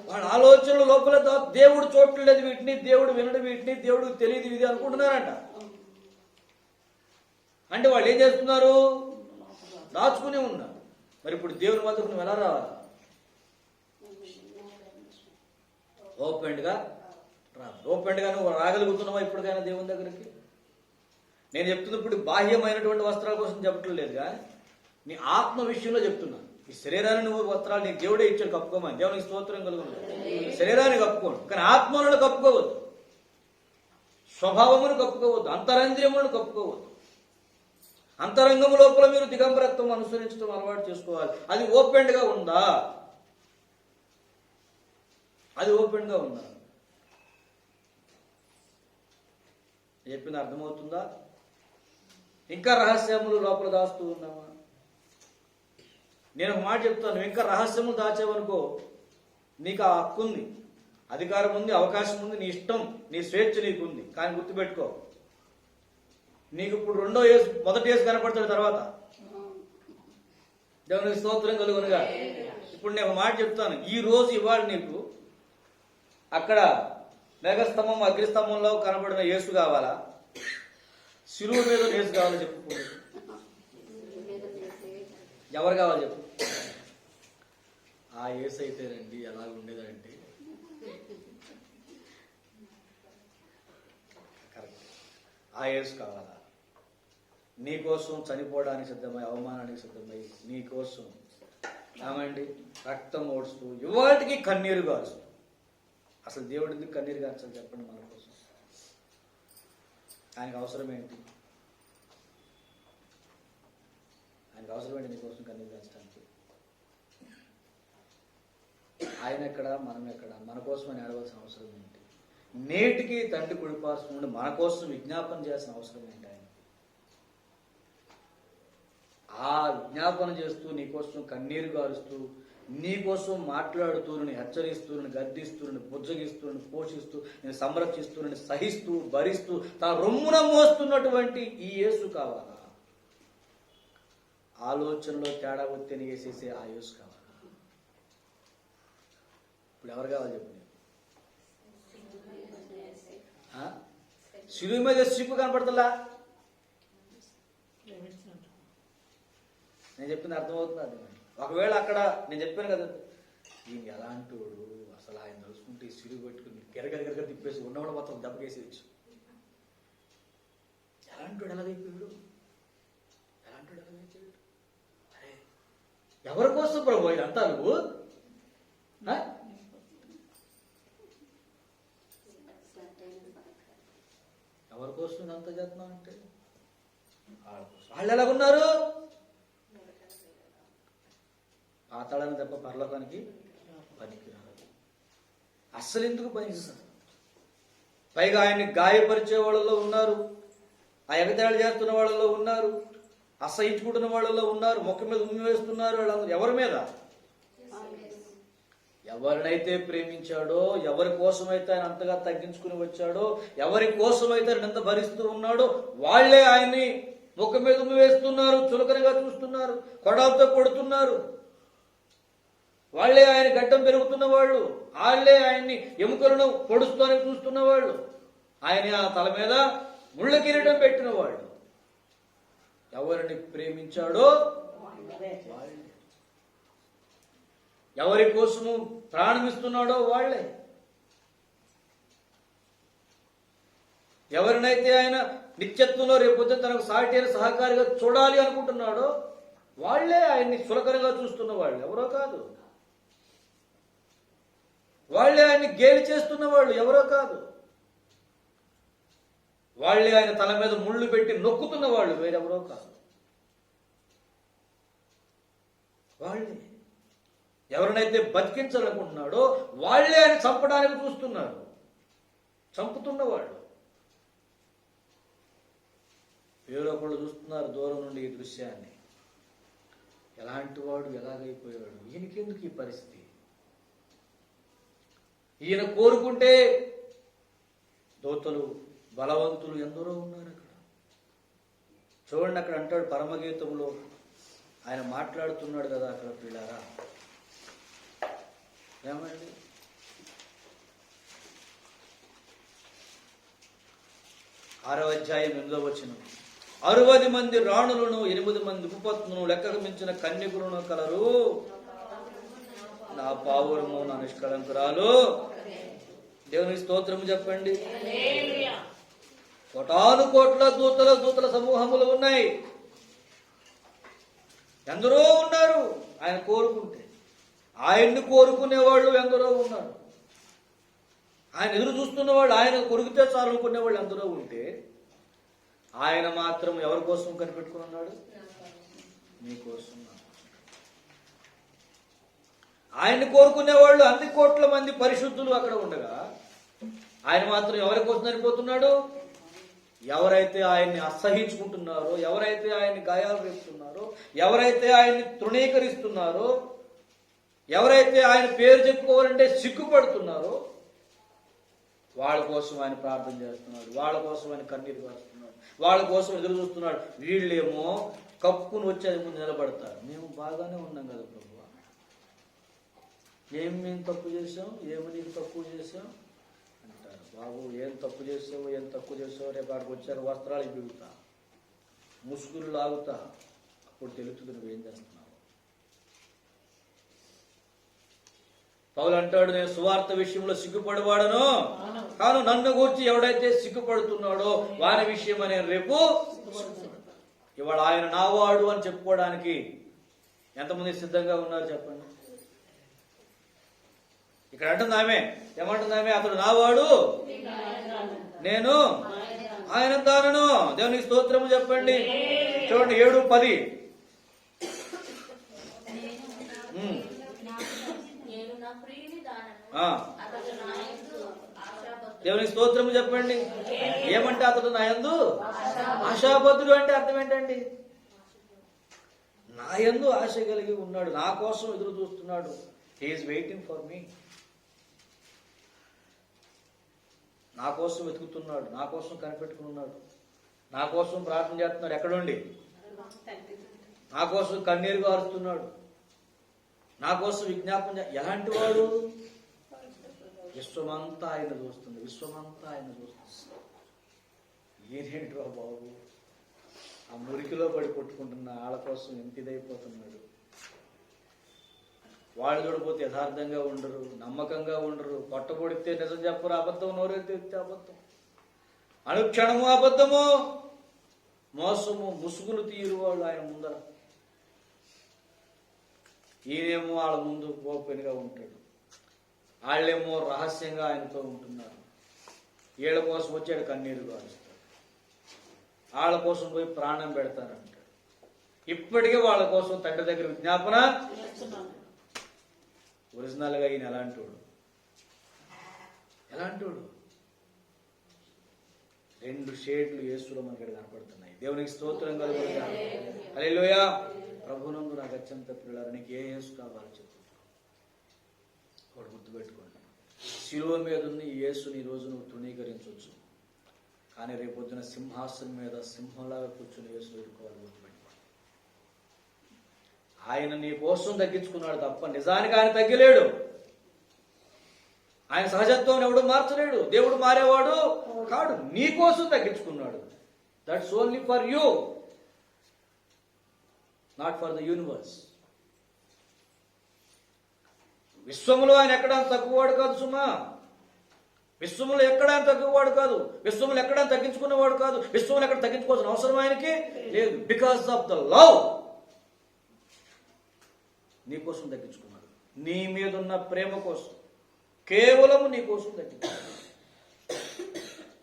వాళ్ళ ఆలోచనలు లోపల దేవుడు చూడలేదు వీటిని, దేవుడు వినడు వీటిని, దేవుడు తెలియదు ఇది అనుకుంటున్నారంట. అంటే వాళ్ళు ఏం చేస్తున్నారు? దాచుకునే ఉన్నారు. మరి ఇప్పుడు దేవుని వద్దకు నువ్వు ఎలా రావాలి? ఓపెన్గా రా. ఓపెన్గా నువ్వు రాగలుగుతున్నావా ఇప్పటికైనా దేవుని దగ్గరికి? నేను చెప్తున్నా ఇప్పుడు బాహ్యమైనటువంటి వస్త్రాల కోసం చెప్పట్లేదు లేదు, కానీ నీ ఆత్మ విషయంలో చెప్తున్నాను. ఈ శరీరాన్ని నువ్వు వస్త్రాలు నీకు దేవుడే ఇచ్చాడు కప్పుకోమని, దేవునికి స్తోత్రం కలుగుతుంది. శరీరాన్ని కప్పుకోండి, కానీ ఆత్మలను కప్పుకోవద్దు, స్వభావమును కప్పుకోవద్దు, అంతరంద్రియములను కప్పుకోవద్దు. అంతరంగము లోపల మీరు దిగంబరత్వం అనుసరించడం అలవాటు చేసుకోవాలి. అది ఓపెన్గా ఉందా? అది ఓపెన్గా ఉందా? చెప్పింది అర్థమవుతుందా? ఇంకా రహస్యములు లోపల దాస్తూ ఉన్నావా? నేను ఒక మాట చెప్తాను, ఇంకా రహస్యములు దాచేవనుకో నీకు ఆ హక్కు ఉంది, అధికారం ఉంది, అవకాశం ఉంది, నీ ఇష్టం, నీ స్వేచ్ఛ నీకుంది. కానీ గుర్తుపెట్టుకో, నీకు ఇప్పుడు రెండో ఏసు మొదటి ఏసు కనపడతాడు తర్వాత. దేవునికి స్తోత్రం కలుగునుగా. ఇప్పుడు నేను ఒక మాట చెప్తాను, ఈ రోజు ఇవాళ నీకు అక్కడ మేఘస్తంభం అగ్నిస్తంభంలో కనబడిన యేసు కావాలా, శిలువ మీద యేసు కావాలో చెప్పు. ఎవరు కావాలి చెప్పు? ఆ యేసు అయితే రండి ఎలా ఉండేదంటే ఆ యేసు కావాలా? నీకోసం చనిపోవడానికి సిద్ధమై, అవమానానికి సిద్ధమై, నీకోసం ఏమండి రక్తం ఓడుస్తూ ఇవాటికి కన్నీరు కారుస్తూ. అసలు దేవుడు ఎందుకు కన్నీరు కార్చాలి చెప్పండి? మన కోసం. ఆయనకు అవసరం ఏంటి? ఆయనకు అవసరం ఏంటి నీకోసం కన్నీరు కార్చడానికి? ఆయన ఎక్కడ, మనం ఎక్కడ? మన కోసం అని ఏడవలసిన అవసరం ఏంటి? నేటికి తండ్రి కుడిపార్శ్వం నుండి మన కోసం విజ్ఞాపన చేయాల్సిన అవసరం ఏంటి? ఆయన ఆ విజ్ఞాపన చేస్తూ నీకోసం కన్నీరు గారుస్తూ, నీకోసం మాట్లాడుతూ, నేను హెచ్చరిస్తూ, నేను గద్దిస్తూ, నేను బుజ్జగిస్తూ, నేను పోషిస్తూ, నేను సంరక్షిస్తూ, నేను సహిస్తూ, భరిస్తూ, తన రొమ్మున మోస్తున్నటువంటి ఈ యేసు కావాలా? ఆలోచనలో తేడా వస్తే వేసేసే ఆ యేసు కావాలా? ఇప్పుడు ఎవరు కావాలి చెప్పు? శిలువ మీద సిప్పు కనపడుతుందా? నేను చెప్పింది అర్థమవుతుంది. అర్థమైంది. ఒకవేళ అక్కడ నేను చెప్పాను కదా, ఈయన ఎలాంటి వాడు అసలు, ఆయన తెలుసుకుంటే సిలువ పెట్టుకుని గిరగర తిప్పేసి ఉన్నవాడు మొత్తం దెబ్బకేసేయచ్చు. ఎలాంటి వాడు ఎలాగైపోయాడు? ఎలాంటి వాడు ఎలాగైపోయాడు? అరే ఎవరి కోసం ప్రభు ఇదంతా? నువ్వు ఎవరి కోసం ఇదంతా చేస్తున్నావు అంటే వాళ్ళు ఎలాగున్నారు? పాతాళాన్ని తప్ప పరలోకానికి పనికిరాదు. అస్సలు ఎందుకు పనికిరాదు? పైగా ఆయన్ని గాయపరిచే వాళ్ళలో ఉన్నారు, ఆ ఎగతాళి చేస్తున్న వాళ్ళలో ఉన్నారు, అసహించుకుంటున్న వాళ్ళలో ఉన్నారు, మొక్క మీద ఉమ్మి వేస్తున్నారు. వాళ్ళందరూ ఎవరి మీద? ఎవరినైతే ప్రేమించాడో, ఎవరి కోసమైతే ఆయన అంతగా తగ్గించుకుని వచ్చాడో, ఎవరి కోసమైతే ఆయన ఎంత భరిస్తూ ఉన్నాడో వాళ్లే ఆయన్ని మొక్క మీద ఉమ్మి వేస్తున్నారు, చులకనగా చూస్తున్నారు, కొడాలతో కొడుతున్నారు. వాళ్లే ఆయన గడ్డం పెరుగుతున్న వాళ్ళు, వాళ్లే ఆయన్ని ఎముకలను పొడుస్తూనే చూస్తున్న వాళ్ళు, ఆయన ఆ తల మీద ముళ్ళ కిరీటం పెట్టిన వాళ్ళు. ఎవరిని ప్రేమించాడో ఎవరి కోసము ప్రాణమిస్తున్నాడో వాళ్లే. ఎవరినైతే ఆయన నిత్యత్వంలో రేపొద్దు తనకు సాటి అయిన సహకారిగా చూడాలి అనుకుంటున్నాడో వాళ్లే ఆయన్ని సులకరంగా చూస్తున్న వాళ్ళు, ఎవరో కాదు. వాళ్లే ఆయన్ని గేలి చేస్తున్న వాళ్ళు, ఎవరో కాదు. వాళ్లే ఆయన తల మీద ముళ్ళు పెట్టి నొక్కుతున్న వాళ్ళు, వేరెవరో కాదు. వాళ్ళే. ఎవరినైతే బతికించాలనుకుంటున్నాడో వాళ్లే ఆయన చంపడానికి చూస్తున్నారు, చంపుతున్న వాళ్ళు. వేరొకళ్ళు చూస్తున్నారు దూరం నుండి ఈ దృశ్యాన్ని. ఎలాంటి వాడు, ఎలాగైపోయాడు, ఈయనకెందుకు ఈ పరిస్థితి? ఈయన కోరుకుంటే దోతలు, బలవంతులు ఎందరో ఉన్నారు అక్కడ. చూడండి, అక్కడ అంటాడు పరమగీతంలో ఆయన మాట్లాడుతున్నాడు కదా అక్కడ, పిల్లారా ఏమండి? ఆరవ అధ్యాయం 8వ వచనం, 60 మంది రాణులను 8 మంది ఉపపత్నులను లెక్కకు మించిన కన్యకులను కలరు. నా పావురము నా నిష్కళంకురాలు. దేవుని స్తోత్రము చెప్పండి. కోటాను కోట్ల దూతల సమూహములు ఉన్నాయి. ఎందరో ఉన్నారు. ఆయన కోరుకుంటే, ఆయన్ని కోరుకునేవాళ్ళు ఎందరో ఉన్నారు. ఆయన ఎదురు చూస్తున్న వాళ్ళు, ఆయన కొరికితే చాలు అనుకునే వాళ్ళు ఎందరో ఉంటే, ఆయన మాత్రం ఎవరి కోసం కనిపెట్టుకుని ఉన్నాడు? మీకోసం. ఆయన్ని కోరుకునేవాళ్ళు అన్ని కోట్ల మంది పరిశుద్ధులు అక్కడ ఉండగా, ఆయన మాత్రం ఎవరి కోసం సరిపోతున్నాడు? ఎవరైతే ఆయన్ని అసహించుకుంటున్నారో, ఎవరైతే ఆయన్ని గాయాలు రేపుతున్నారో, ఎవరైతే ఆయన్ని తృణీకరిస్తున్నారో, ఎవరైతే ఆయన పేరు చెప్పుకోవాలంటే సిగ్గుపడుతున్నారో, వాళ్ళ కోసం ఆయన ప్రార్థన చేస్తున్నాడు. వాళ్ళ కోసం ఆయన కన్నీరు కాస్తున్నాడు. వాళ్ళ కోసం ఎదురు చూస్తున్నాడు. వీళ్ళేమో కప్పుకుని వచ్చేది ముందు నిలబడతారు. మేము బాగానే ఉన్నాం కదా ప్రభు, మేము తప్పు చేసాం, ఏమి నీకు తక్కువ చేసాం అంటారు. బాబు ఏం తప్పు చేసావు, ఏం తక్కువ చేసావు, రేపు అక్కడికి వచ్చారు వస్త్రాలు బిగుతా, ముసుగులు లాగుతా, అప్పుడు తెలుస్తుంది నువ్వేం చేస్తున్నావు. పౌలు అంటాడు, నేను సువార్త విషయంలో సిగ్గుపడవాడను కాను, నన్ను గూర్చి ఎవడైతే సిగ్గుపడుతున్నాడో వాని విషయం అనే రేపు. ఇవాళ ఆయన నావాడు అని చెప్పుకోవడానికి ఎంతమంది సిద్ధంగా ఉన్నారు చెప్పండి. ఇక్కడ అంటుంది ఆమె, ఏమంటుంది ఆమె? అతడు నావాడు, నేను ఆయన దానను. దేవునికి స్తోత్రము చెప్పండి. చూడండి 7:10. దేవునికి స్తోత్రము చెప్పండి. ఏమంటే అతడు నా యందు ఆశాబద్ధుడు అంటే అర్థం ఏంటండి? నా యందు ఆశ కలిగి ఉన్నాడు, నా కోసం ఎదురు చూస్తున్నాడు. He is waiting for me. నా కోసం వెతుకుతున్నాడు, నా కోసం కనిపెట్టుకున్నాడు, నా కోసం ప్రార్థన చేస్తున్నాడు. ఎక్కడుండి? నా కోసం కన్నీరు గారుస్తున్నాడు, నా కోసం విజ్ఞాపన. ఎలాంటి వాడు? విశ్వమంతా ఆయన చూస్తుంది, విశ్వమంతా ఆయన చూస్తుంది. ఏనేంటివా బాబు, ఆ మురికిలో పడి కొట్టుకుంటున్న వాళ్ళ కోసం ఎంత ఇదైపోతున్నాడు. వాళ్ళు చూడపోతే యథార్థంగా ఉండరు, నమ్మకంగా ఉండరు, పొట్టబొడితే నిజం చెప్పరు, అబద్ధం నోరెత్తే అబద్ధం, అనుక్షణము అబద్ధము, మోసము, ముసుగులు తీరు వాళ్ళు ఆయన ముందర. ఈయనేమో వాళ్ళ ముందు ఓపెన్గా ఉంటాడు, వాళ్ళేమో రహస్యంగా ఆయనతో ఉంటున్నారు. వీళ్ళ కోసం వచ్చాడు కన్నీరు కారుస్తాడు, వాళ్ళ కోసం పోయి ప్రాణం పెడతారంటాడు. ఇప్పటికే వాళ్ళ కోసం తండ్రి దగ్గర విజ్ఞాపన. ఒరిజినల్గా ఈయన ఎలాంటోడు? 2 షేడ్లు యేసులో మనకి ఇక్కడ కనపడుతున్నాయి. దేవునికి స్తోత్రం కలుగునుగాక. హల్లెలూయా. ప్రభునందు నాకు అత్యంత ప్రియులారా, నీకు ఏ యేసు కావాలో చెప్పు. ఒకటి గుర్తుపెట్టుకోండి, శిలువ మీద ఉన్న ఈ యేసుని ఈ రోజు నువ్వు తృణీకరించవచ్చు, కానీ రేపొద్దున సింహాసనం మీద సింహంలాగా కూర్చుని యేసుని ఎదుర్కోవాలి. గుర్తుపెట్టుకోండి, ఆయన నీ కోసం తగ్గించుకున్నాడు తప్ప నిజానికి ఆయన తగ్గలేడు. ఆయన సహజత్వం ఎవడు మార్చలేడు, దేవుడు మారేవాడు కాడు. నీ కోసం తగ్గించుకున్నాడు. That's only for you, not for the universe. విశ్వములో ఆయన ఎక్కడా తక్కువవాడు కాదు సుమా. విశ్వములో ఎక్కడా తక్కువవాడు కాదు, విశ్వములు ఎక్కడా తగ్గించుకునేవాడు కాదు, విశ్వములు ఎక్కడ తగ్గించుకోవాల్సిన అవసరం ఆయనకి లేదు. బికాస్ ఆఫ్ ద లవ్ నీ కోసం తగ్గించుకున్నాడు. నీ మీద ఉన్న ప్రేమ కోసం, కేవలం నీ కోసం తగ్గించుకున్నాడు.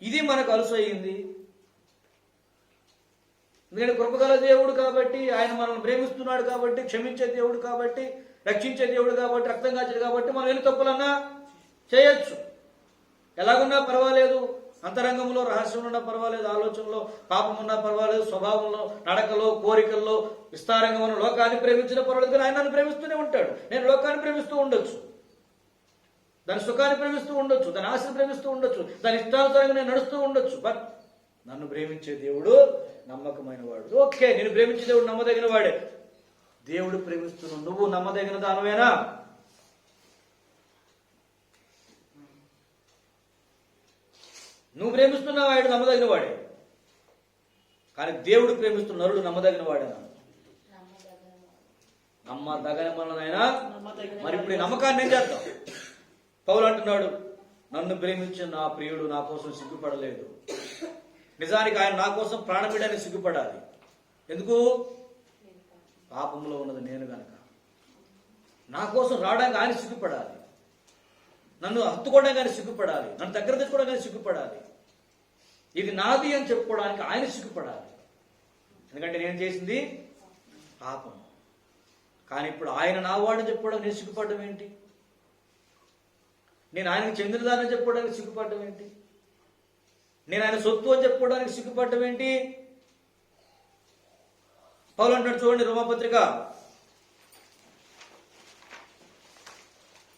ఇది మనకు అలసయింది. ఎందుకంటే కృపగల దేవుడు కాబట్టి, ఆయన మనల్ని ప్రేమిస్తున్నాడు కాబట్టి, క్షమించే దేవుడు కాబట్టి, రక్షించే దేవుడు కాబట్టి, రక్తం కాచాడు కాబట్టి మనం ఎన్ని తప్పులన్నా చేయొచ్చు. ఎలాగున్నా పర్వాలేదు, అంతరంగంలో రహస్యం ఉన్నా పర్వాలేదు, ఆలోచనలో పాపం ఉన్నా పర్వాలేదు, స్వభావంలో, నడకలో, కోరికల్లో విస్తారంగా మనం లోకాన్ని ప్రేమించిన పర్వాలేదు, కానీ ఆయన నన్ను ప్రేమిస్తూనే ఉంటాడు. నేను లోకాన్ని ప్రేమిస్తూ ఉండొచ్చు, దాని సుఖాన్ని ప్రేమిస్తూ ఉండొచ్చు, దాని ఆశను ప్రేమిస్తూ ఉండొచ్చు, దాని ఇష్టానుసారంగా నేను నడుస్తూ ఉండొచ్చు. బట్ నన్ను ప్రేమించే దేవుడు నమ్మకమైన వాడు. ఓకే, నేను ప్రేమించే దేవుడు నమ్మదగిన వాడే. దేవుడు ప్రేమిస్తున్నావు, నువ్వు నమ్మదగిన దానవేనా? నువ్వు ప్రేమిస్తున్నావు, ఆయన నమ్మదగిన వాడే. కానీ దేవుడు ప్రేమిస్తున్న నరుడు నమ్మదగిన వాడేనా? నమ్మదగిన మననైనా. మరి ఇప్పుడు ఈ నమ్మకాన్ని ఏం చేద్దాం? పౌలు అంటున్నాడు, నన్ను ప్రేమించిన నా ప్రియుడు నా కోసం సిగ్గుపడలేదు. నిజానికి ఆయన నా కోసం ప్రాణమిడని సిగ్గుపడాలి. ఎందుకు? పాపంలో ఉన్నది నేను గనక. నా కోసం రావడానికి ఆయన సిగ్గుపడాలి, నన్ను హత్తుకోవడానికి ఆయన సిగ్గుపడాలి, నన్ను దగ్గర తెచ్చుకోవడానికి ఆయన సిగ్గుపడాలి. ఇది నాది అని చెప్పుకోవడానికి ఆయన సిగ్గుపడాలి. ఎందుకంటే నేను చేసింది పాపం. కానీ ఇప్పుడు ఆయన నా వాడని చెప్పుకోవడానికి నేను సిగ్గుపడడం ఏంటి? నేను ఆయనకు చెందినదాన్ని చెప్పుకోవడానికి సిగ్గుపడడం ఏంటి? నేను ఆయన సొత్తు అని చెప్పుకోవడానికి సిగ్గుపడడం ఏంటి? పౌలు అంటాడు చూడండి, రోమాపత్రిక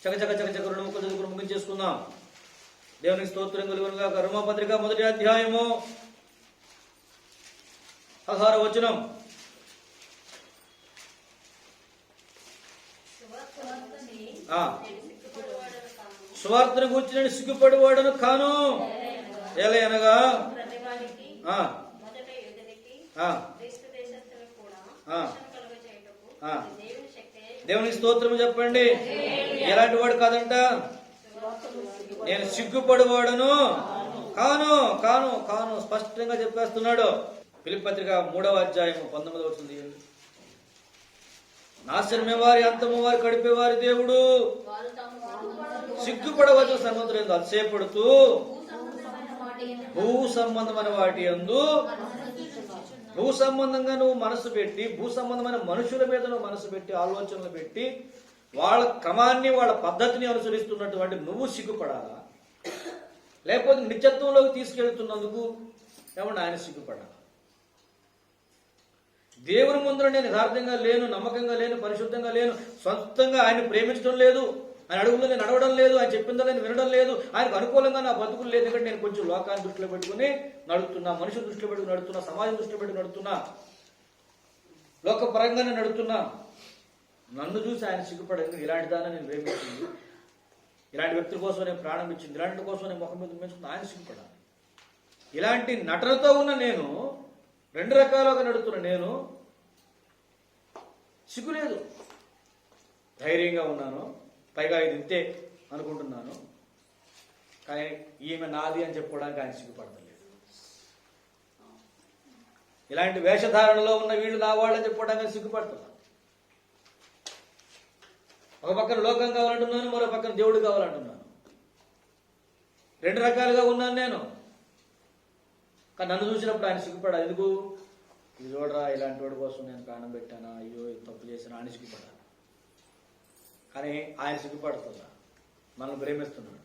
చకచక చకచక 2 ముక్కలు చదువుకుని ముగించేసుకుందాం. దేవునికి స్తోత్రం కలుగునుగా. రోమాపత్రిక 1వ అధ్యాయము 16వ వచనం. సువార్తను గూర్చి నేను సిగ్గుపడివాడను కాను. ఎలయనగా దేవునికి స్తోత్రము చెప్పండి. ఎలాంటి వాడు కాదంట? నేను సిగ్గుపడివాడను కాను కాను కాను స్పష్టంగా చెప్పేస్తున్నాడు. ఫిలిప్పీ పత్రిక 3వ అధ్యాయము 19వ వచనం. నాశనమే వారి, అంతము వారి, కడిపేవారి దేవుడు. సిగ్గుపడవచ్చు సర్వత్రం అతిశయపడుతూ భూ సంబంధమైన వాటి యందు, భూ సంబంధంగా నువ్వు మనసు పెట్టి, భూ సంబంధమైన మనుషుల మీద నువ్వు మనసు పెట్టి, ఆలోచనలు పెట్టి, వాళ్ళ క్రమాన్ని వాళ్ళ పద్ధతిని అనుసరిస్తున్నటువంటి నువ్వు సిగ్గుపడాలా? లేకపోతే నిత్యత్వంలోకి తీసుకెళ్తున్నందుకు ఏమన్నా ఆయన సిగ్గుపడాలా? దేవుని ముందర నేను యథార్థంగా లేను, నమ్మకంగా లేను, పరిశుద్ధంగా లేను, సొంతంగా ఆయన ప్రేమించడం లేదు, ఆయన అడుగులో నేను నడవడం లేదు, ఆయన చెప్పిందో నేను వినడం లేదు, ఆయనకు అనుకూలంగా నా బతుకులు లేదు. ఎందుకంటే నేను కొంచెం లోకాన్ని దృష్టిలో పెట్టుకుని నడుస్తున్నా, మనుషుల దృష్టిలో పెట్టుకుని నడుతున్నా, సమాజం దృష్టిలో పెట్టుకుని నడుతున్నా, లోకపరంగానే నడుతున్నా. నన్ను చూసి ఆయన సిగ్గుపడేందుకు ఇలాంటి దాన్ని నేను ప్రేమించింది, ఇలాంటి వ్యక్తుల కోసం నేను ప్రాణం ఇచ్చింది, ఇలాంటి కోసం నేను ముఖం మీద పెంచుకుని ఆయన సిగ్గుపడాలి. ఇలాంటి నటనతో ఉన్న నేను, 2 రకాలుగా నడుతున్న నేను సిగ్గులేదు, ధైర్యంగా ఉన్నాను, పైగా ఇది ఇంతే అనుకుంటున్నాను. కానీ ఈమె నాది అని చెప్పుకోవడానికి ఆయన సిగ్గుపడలేదు. ఇలాంటి వేషధారణలో ఉన్న వీళ్ళు నా వాళ్ళని చెప్పుకోవడానికి సిగ్గుపడుతున్నాను. ఒక పక్కన లోకం కావాలంటున్నాను, మరో పక్కన దేవుడు కావాలంటున్నాను. 2 రకాలుగా ఉన్నాను నేను. కానీ నన్ను చూసినప్పుడు ఆయన సిగ్గుపడాలి. ఎందుకు? ఇది చూడరా, ఇలాంటి వాడి కోసం నేను ప్రాణం పెట్టానా, అయ్యో తప్పు చేసినా ఆయన సిగ్గుపడాలి. కానీ ఆయన సిగ్గుపడుతున్నా, మనల్ని ప్రేమిస్తున్నాడు.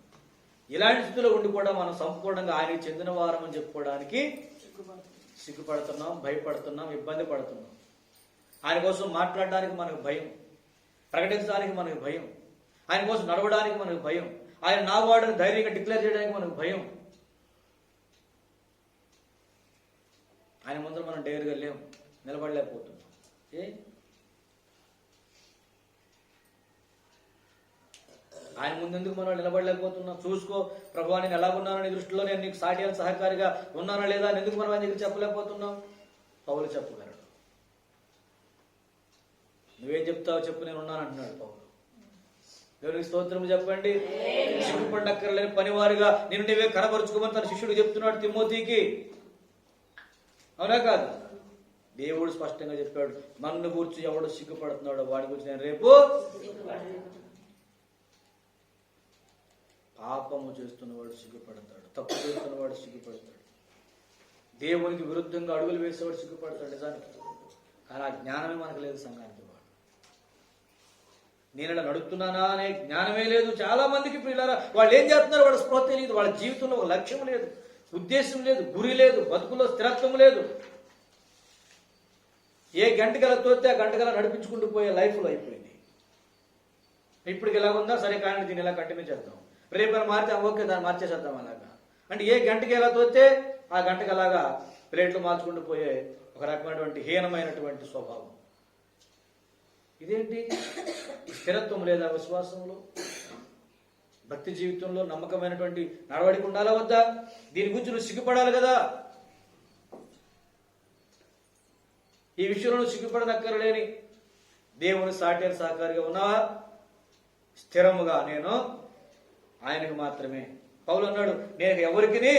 ఇలాంటి స్థితిలో ఉండి కూడా మనం సంపూర్ణంగా ఆయనకి చెందిన వారం అని చెప్పుకోవడానికి సిగ్గుపడుతున్నాం, భయపడుతున్నాం, ఇబ్బంది పడుతున్నాం. ఆయన కోసం మాట్లాడడానికి మనకు భయం, ప్రకటించడానికి మనకు భయం, ఆయన కోసం నడవడానికి మనకు భయం, ఆయన నా వాడని ధైర్యంగా డిక్లేర్ చేయడానికి మనకు భయం. ఆయన ముందర మనం డేర్గా లేం, నిలబడలేకపోతున్నాం. ఆయన ముందెందుకు మనం నిలబడలేకపోతున్నాం? చూసుకో ప్రభువా, నేను ఎలాగున్నానో నీ దృష్టిలో నేను నీకు సాటి సహకారిగా ఉన్నానా లేదా అని ఎందుకు మనం ఆయన దగ్గర చెప్పలేకపోతున్నాం? పౌలు చెప్పగలడు. నువ్వేం చెప్తావు చెప్పు, నేను ఉన్నాను అంటున్నాడు పౌలు. దేవునికి స్తోత్రం చెప్పండి. సిగ్గుపడక్కర్లేని పనివారిగా నిన్ను నీవే కనబరుచుకోమని తన శిష్యుడు చెప్తున్నాడు తిమోతికి. అవునా కాదు? దేవుడు స్పష్టంగా చెప్పాడు, నన్ను గురించి ఎవడు సిగ్గుపడుతున్నాడో వాడి గురించి నేను రేపు. పాపము చేస్తున్నవాడు సిగ్గుపడతాడు, తప్పు చేస్తున్నవాడు సిగ్గుపడతాడు, దేవునికి విరుద్ధంగా అడుగులు వేసేవాడు సిగ్గుపడతాడు నిజానికి. కానీ ఆ జ్ఞానమే మనకు లేదు సంఘానికి. వాడు నేను ఇలా నడుస్తున్నానా అనే జ్ఞానమే లేదు చాలా మందికి. పిల్లరా, వాళ్ళు ఏం చేస్తున్నారు వాళ్ళ స్పృహ తెలియదు, వాళ్ళ జీవితంలో ఒక లక్ష్యం లేదు, ఉద్దేశం లేదు, గురి లేదు, బతుకులో స్థిరత్వం లేదు. ఏ గంటగల తోస్తే ఆ గంటగల నడిపించుకుంటూ పోయే లైఫ్లో అయిపోయింది. ఇప్పటికి ఎలా ఉందా, సరే కానీ దీన్ని ఇలా కంటిన్యూ చేద్దాం, రేపు మారితే ఓకే దాన్ని మార్చేసేద్దాం అలాగా. అంటే ఏ గంటకి ఎలా తోస్తే ఆ గంటకి అలాగా ప్లేట్లు మార్చుకుంటూ పోయే ఒక రకమైనటువంటి హీనమైనటువంటి స్వభావం. ఇదేంటి? స్థిరత్వం లేదా విశ్వాసంలో? భక్తి జీవితంలో నమ్మకమైనటువంటి నడవడిక ఉండాలా వద్దా? దీని గురించి నువ్వు సిగ్గుపడాలి కదా. ఈ విషయంలో నువ్వు సిగ్గుపడనక్కరలేని దేవుని సాటి సహకారిగా ఉన్నావా? స్థిరముగా నేను ఆయనకు మాత్రమే. పౌలు అన్నాడు, నేను ఎవరికి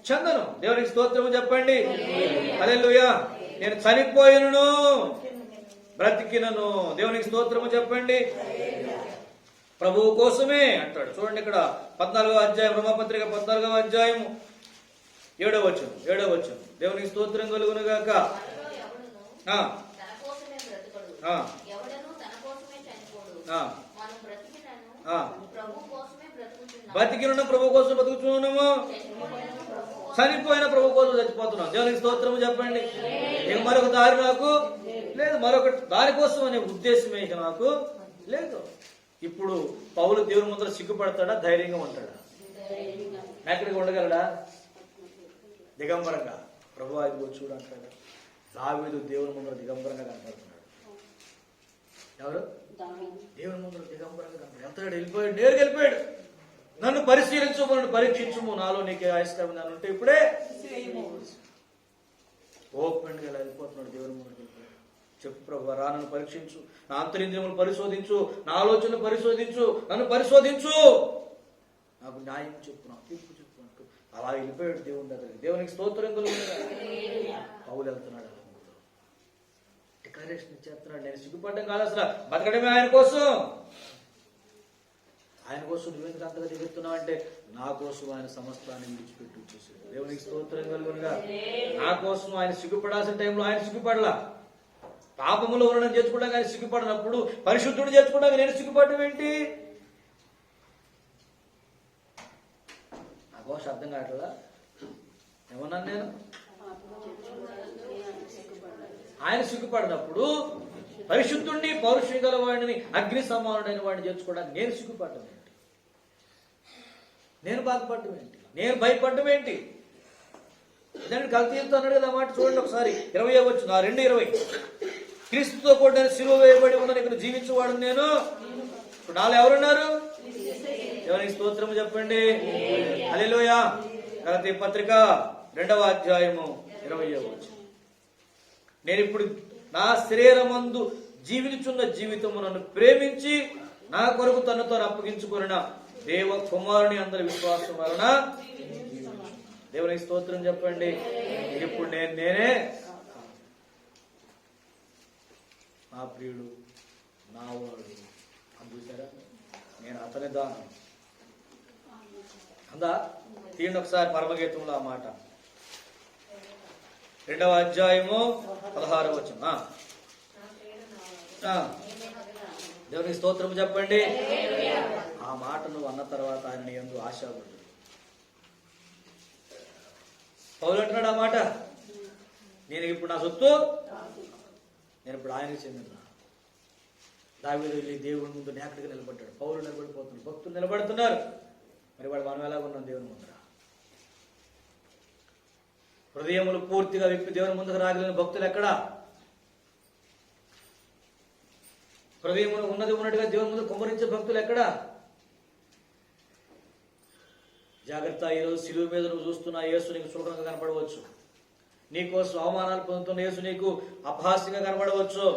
చెందను. దేవునికి స్తోత్రము చెప్పండి. హల్లెలూయా. నేను చనిపోయినను బ్రతికినను. దేవునికి స్తోత్రము చెప్పండి. ప్రభువు కోసమే అంటాడు. చూడండి ఇక్కడ 14వ అధ్యాయం, రోమాపత్రిక 14వ అధ్యాయం 7వ వచనం. దేవునికి స్తోత్రం కలుగును గాక. బతికిన ప్రభు కోసం బతుకుతున్నాము, చనిపోయిన ప్రభు కోసం చచ్చిపోతున్నాం. దేవునికి స్తోత్రము చెప్పండి. ఇక మరొక దారి నాకు లేదు, మరొక దానికోసం అనే ఉద్దేశమే ఇక నాకు లేదు. ఇప్పుడు పౌలు దేవుని ముందర సిగ్గుపడతాడా? ధైర్యంగా ఉంటాడా? ఎక్కడికి ఉండగలడా? దిగంబరంగా ప్రభు అది చూడు అంటాడు. దావీదు దేవుని ముందర దిగంబరంగా కనపడుతున్నాడు. ఎవరు? దేవుని ముందర దిగంబరంగా కనపడు. వెళ్తాడు, వెళ్ళిపోయాడు, నేరుగా వెళ్ళిపోయాడు. నన్ను పరిశీలించు, నన్ను పరీక్షించుము, నాలో నీకే ఆయుష్కారం ఉంటే ఇప్పుడే ఓపెన్ గా వెళ్ళిపోతున్నాడు. దేవుని ముందర చెప్పు ప్రభు, రా, నన్ను పరీక్షించు, నా అంతరింద్రియములు పరిశోధించు, నా ఆలోచనలు పరిశోధించు, నన్ను పరిశోధించు, నాకు న్యాయం చెప్పు, నాకు తీర్పు చెప్పు అంటూ అలా వెళ్ళిపోయాడు దేవుని దగ్గరికి. దేవునికి స్తోత్రం కలుగునుగా. పౌలు వెళ్తున్నాడు, డిక్లరేషన్ ఇచ్చేస్తున్నాడు. నేను సిగ్గుపడ్డం కాదు, అసలు బతకడమే ఆయన కోసం. ఆయన కోసం నువ్వెందుకు అంతగా దిగుతున్నావు అంటే, నా కోసం ఆయన సమస్తాన్ని విడిచిపెట్టి వచ్చేసాడు. దేవునికి స్తోత్రం కలుగునుగా. నా కోసం ఆయన సిగ్గుపడాల్సిన టైంలో ఆయన సిగ్గుపడలా. పాపములో ఉండడం చేర్చుకోవడానికి ఆయన సిగ్గుపడినప్పుడు పరిశుద్ధుడు చేర్చుకోవడానికి నేను సిగ్గుపడడం ఏంటి? నా కోసం అర్థం కావట్లా. ఏమన్నాను నేను? ఆయన సిగ్గుపడినప్పుడు పరిశుద్ధుడిని, పౌరుషం గల వాడిని, అగ్ని సమానుడైన వాడిని చేర్చుకోవడానికి నేను సిగ్గుపడటం ఏంటి? నేను బాధపడటం ఏంటి? నేను భయపడటం ఏంటి? ఇదండి కల్తీతో అన్నాడు కదా మాట. చూడండి ఒకసారి 20వ వచనం, 2:20. క్రీస్తుతో కూడా నేను సిలువ వేయబడి ఉన్నాను, ఇక్కడ జీవించేవాడు నేను. ఇప్పుడు నాలో ఎవరున్నారు? ఎవరికి స్తోత్రము చెప్పండి. హల్లెలూయా. గలతీ పత్రిక 2వ అధ్యాయము 20వ వచనం. నేను ఇప్పుడు నా శరీరమందు జీవించున్న జీవితము నన్ను ప్రేమించి నా కొరకు తను అప్పగించుకున్న దేవ కుమారుని అందరి విశ్వాసం వలన దేవునికి స్తోత్రం చెప్పండి. ఇప్పుడు నేనే నా ప్రియుడు, నా వాడు చూసారా, నేను అతని దానం అందా. తీయండి ఒకసారి పరమగీతంలో ఆ మాట. 2వ అధ్యాయము 16వ వచనం. దేవునికి స్తోత్రం చెప్పండి. ఆ మాట నువ్వు అన్న తర్వాత ఆయన యందు ఆశాపడు. పౌలు అంటున్నాడు ఆ మాట, నేను ఇప్పుడు నా సొత్తు, నేను ఇప్పుడు ఆయనకి చెందిన. దావీదు వెళ్ళి దేవుని ముందు నేకడిగా నిలబడ్డాడు. పౌలు నిలబడిపోతున్నాడు, భక్తులు నిలబడుతున్నారు. మరి వాడు మనం ఎలాగ ఉన్నాం దేవుని ముందర? హృదయములు పూర్తిగా విప్పి దేవుని ముందుకు రాగలిగిన భక్తులు ఎక్కడా? హృదయములు ఉన్నట్టుగా దేవుని ముందు కుమ్మరించే భక్తులు ఎక్కడా? జాగ్రత్త. ఈరోజు సిలువ మీద నువ్వు చూస్తున్న యేసు నీకు చులకనగా కనపడవచ్చు. నీకోసం అవమానాలు పొందుతున్న యేసు నీకు అపహాస్యంగా కనపడవచ్చు.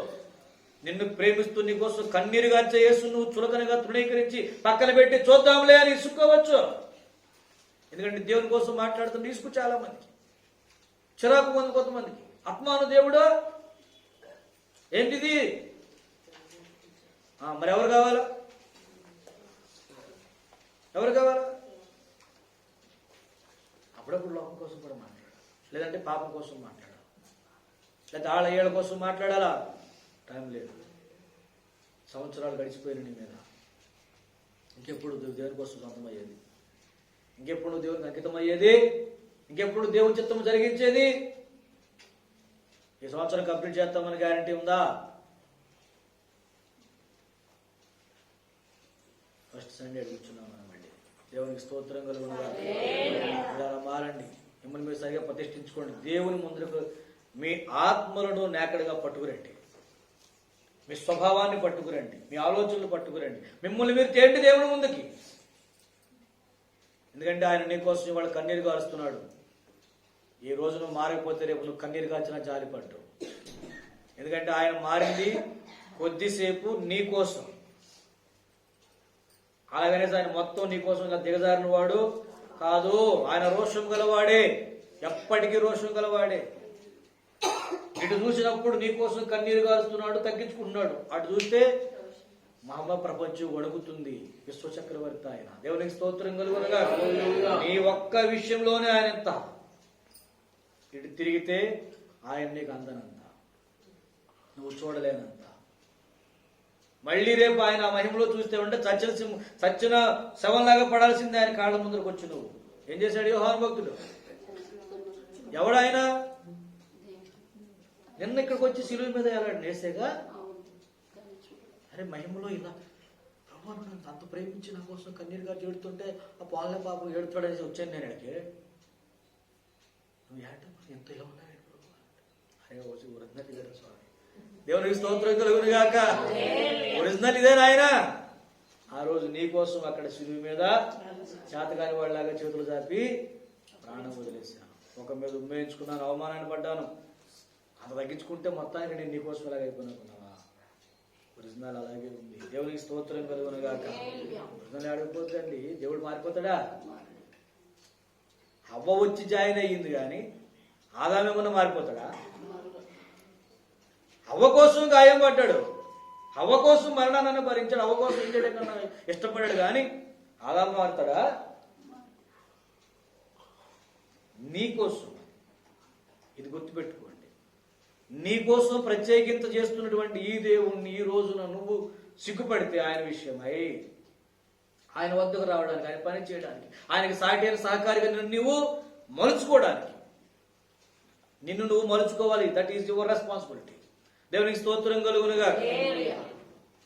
నిన్ను ప్రేమిస్తూ నీకోసం కన్నీరు గార్చే యేసు నువ్వు చులకనగా తృణీకరించి పక్కన పెట్టి చూద్దాంలే అని ఇసుక్కోవచ్చు. ఎందుకంటే దేవుని కోసం మాట్లాడుతున్న ఇసుకు చాలా మందికి, చిరాకు మంది కొంతమందికి. ఆత్మాను దేవుడు ఏంటిది? మరి ఎవరు కావాలా? ఎవరు కావాలా? అప్పుడప్పుడు లోకం కోసం కూడా మాట్లాడాలి, లేదంటే పాపం కోసం మాట్లాడాలి, లేకపోతే ఆళ్ళ ఏళ్ళ కోసం మాట్లాడాలా? టైం లేదు. సంవత్సరాలు గడిచిపోయిన నీ మీద. ఇంకెప్పుడు దేవుని కోసం సొంతమయ్యేది? ఇంకెప్పుడు దేవునికి అంకితం అయ్యేది? ఇంకెప్పుడు దేవుని చిత్తం జరిగించేది? ఈ సంవత్సరం కంప్లీట్ చేస్తామని గ్యారంటీ ఉందా? ఫస్ట్ సండే కూర్చున్నాం మనం. అండి దేవునికి స్తోత్రం కలుగునుగా. ఇలా మారండి, మిమ్మల్ని మీరు సరిగా ప్రతిష్ఠించుకోండి. దేవుని ముందుకు మీ ఆత్మలను నేకడుగా పట్టుకురండి, మీ స్వభావాన్ని పట్టుకురండి, మీ ఆలోచనలు పట్టుకురండి. మిమ్మల్ని మీరు తేండి దేవుని ముందుకి. ఎందుకంటే ఆయన నీ కోసం ఇవాళ కన్నీరు కారుస్తున్నాడు. ఈ రోజు నువ్వు మారకపోతే రేపు నువ్వు కన్నీరు కాల్చినా జాలిపడ్డు. ఎందుకంటే ఆయన మారింది కొద్దిసేపు నీ కోసం. అలాగనే ఆయన మొత్తం నీ కోసం ఇలా దిగజారిన వాడు కాదు. ఆయన రోషం గలవాడే, ఎప్పటికీ రోషం గలవాడే. ఇటు చూసినప్పుడు నీ కోసం కన్నీరు కారుస్తున్నాడు, తగ్గించుకుంటున్నాడు. అటు చూస్తే మహా ప్రపంచం వణుకుతుంది. విశ్వచక్రవర్తి ఆయన. దేవునికి స్తోత్రం కలుగునుగా. నీ ఒక్క విషయంలోనే ఆయన ఎంత, ఇటు తిరిగితే ఆయన నీకు అందనంత, నువ్వు చూడలేనంత. మళ్ళీ రేపు ఆయన మహిమలో చూస్తే ఉంటే చచ్చిన శవంలాగా పడాల్సిందే ఆయన కాళ్ళ ముందరకు వచ్చి. నువ్వు ఏం చేశాడు యోహాను భక్తుడు? ఎవడాయన? నిన్న ఇక్కడికి వచ్చి శిలువ మీద ఎలా నేసేగా. అరే మహిమలో ఇలా ప్రభు నన్ను అంత ప్రేమించి నా కోసం కన్నీరుగా చేడుతుంటే ఆ పాలన పాపం ఏడుతాడనేసి వచ్చాను నేను ఇక్కడికి. నువ్వు ఏట ఎంత ఇలా ఉన్నాడు ప్రభు. అరే వచ్చి ఒరిజినల్ ఇదే స్వామి. దేవునికి స్తోత్రం కలుగును గాక. ఒరిజినల్ ఇదే నాయన. ఆ రోజు నీ కోసం అక్కడ శిలువ మీద చేతకాని వాళ్ళలాగా చేతులు చాపి ప్రాణం వదిలేశాను. ఒక మీద ఉమ్మేయించుకున్నాను, అవమానాన్ని పడ్డాను. అంత తగ్గించుకుంటే మొత్తానికి నేను నీకోసం ఎలాగ అయిపోయినాకున్నావా? ఒరిజినల్ అలాగే ఉంది. దేవునికి స్తోత్రం కలుగును గాక. ఒరిజినల్ ఆడిపోతుందండి. దేవుడు మారిపోతాడా? హవ్వ వచ్చి జాయిన్ అయ్యింది కానీ ఆదామేమన్నా మారిపోతాడా? హవ్వ కోసం గాయం పడ్డాడు, హవ్వ కోసం మరణాన్ని భరించాడు, హవ్వ కోసం ఏం చేయడం కన్నా ఇష్టపడ్డాడు. కానీ ఆదాము మారుతాడా? నీకోసం, ఇది గుర్తుపెట్టుకోండి, నీకోసం ప్రత్యేకింత చేస్తున్నటువంటి ఈ దేవుణ్ణి ఈ రోజున నువ్వు సిగ్గుపడితే ఆయన విషయమై ఆయన వద్దకు రావడానికి, ఆయన పని చేయడానికి, ఆయనకి సాటి అయిన సహకారిగా నువ్వు మలుచుకోవడానికి, నిన్ను నువ్వు మలుచుకోవాలి. That is your responsibility. దేవునికి స్తోత్రం కలుగునుగా.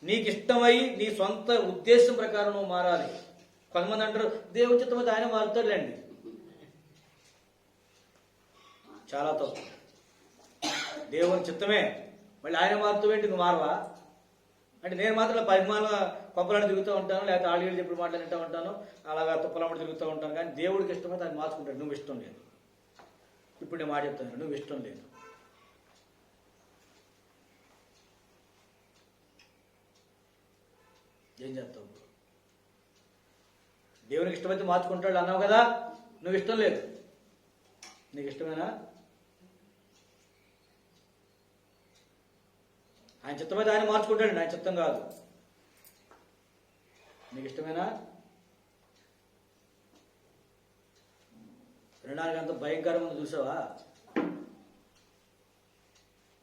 నీకు ఇష్టమై నీ సొంత ఉద్దేశం ప్రకారం నువ్వు మారాలి. కొంతమంది అంటారు దేవుని చిత్తమైతే ఆయన మారుతాడులేండి. చాలా తప్పు. దేవుని చిత్తమే, మళ్ళీ ఆయన మారుతావేంటి? నువ్వు మారవా? అంటే నేను మాత్రం పరిమాణ కొప్పలను తిరుగుతూ ఉంటాను, లేకపోతే ఆడియోలు చెప్పి మాట్లాడుతూ ఉంటాను, అలాగా తుప్పలమ్మడి తిరుగుతూ ఉంటాను. కానీ దేవుడికి ఇష్టమైతే ఆయన మార్చుకుంటాడు. నువ్వు ఇష్టం లేదు. ఇప్పుడు నేను మాట చెప్తాను, నువ్వు ఇష్టం లేదు. ఏం చేస్తావు? దేవునికి ఇష్టమైతే మార్చుకుంటాడు అన్నావు కదా, నువ్వు ఇష్టం లేదు. నీకు ఇష్టమేనా? ఆయన చిత్తమైతే ఆయన మార్చుకుంటాడు, ఆయన చిత్తం కాదు. నీకు ఇష్టమేనా? వినడానికి అంత భయంకరంగా చూసావా?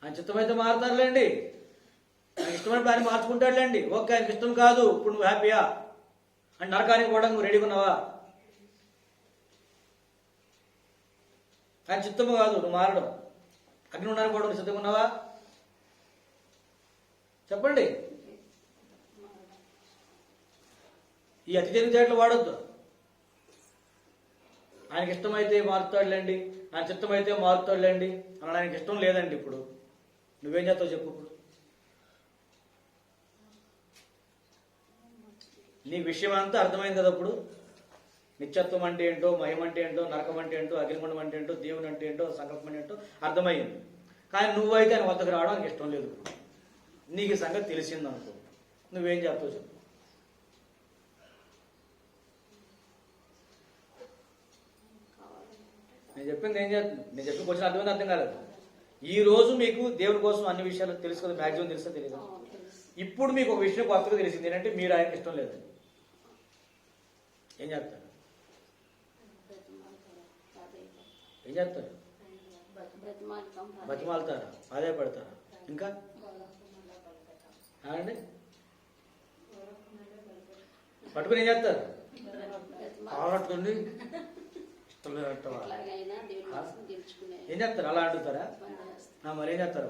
ఆయన చిత్తమైతే మారుతారులేండి, ఆయన ఇష్టమైనప్పుడు ఆయన మార్చుకుంటాడులేండి. ఓకే, ఆయనకి ఇష్టం కాదు, ఇప్పుడు నువ్వు హ్యాపీయా? అంటే నరకానికి కూడా నువ్వు రెడీగా ఉన్నావా? ఆయన చిత్తము కాదు నువ్వు మారడం, అగ్ని ఉండడానికి కూడా నువ్వు సిద్ధంగా ఉన్నావా? చెప్పండి. ఈ అతి తెలివితేటలు వాడొద్దు. ఆయనకి ఇష్టమైతే మారుతాడులేండి, ఆయన చిత్తమైతే మారుతాడులేండి అని ఆయనకి ఇష్టం లేదండి. ఇప్పుడు నువ్వేం చేస్తావు చెప్పు? ఇప్పుడు నీ విషయం అంతా అర్థమైంది కదా. ఇప్పుడు నిత్యత్వం అంటే ఏంటో, మహిమ అంటే ఏంటో, నరకం అంటే ఏంటో, అగ్నిగుండం అంటే ఏంటో, దేవుని అంటే ఏంటో, సంకల్పం ఏంటో అర్థమైంది. కానీ నువ్వైతే ఆయన వద్దకు రావడానికి ఇష్టం లేదు. నీకు ఈ సంగతి తెలిసిందనుకో, నువ్వేం చేస్తావు చెప్పు? నేను చెప్పింది ఏం చేస్తుంది? నేను చెప్పిన క్వశ్చన్ అర్థమైంది అర్థం కాలేదు. ఈ రోజు మీకు దేవుని కోసం అన్ని విషయాలు తెలుసు కదా, మ్యాక్సిమం తెలుసా తెలియదు. ఇప్పుడు మీకు ఒక విషయం కొత్తగా తెలిసింది ఏంటంటే మీరు ఆయనకి ఇష్టం లేదు. ఏం చేస్తారు? ఏం చేస్తారు? బతిమాలుతారా? అదే పడతారా? ఇంకా అండి పట్టుకుని ఏం చేస్తారు? కావట్టుండి ఇష్టం లేదంటావా? ఏం చేస్తారు? అలా అడుగుతారా? మరి ఏం చేస్తారు?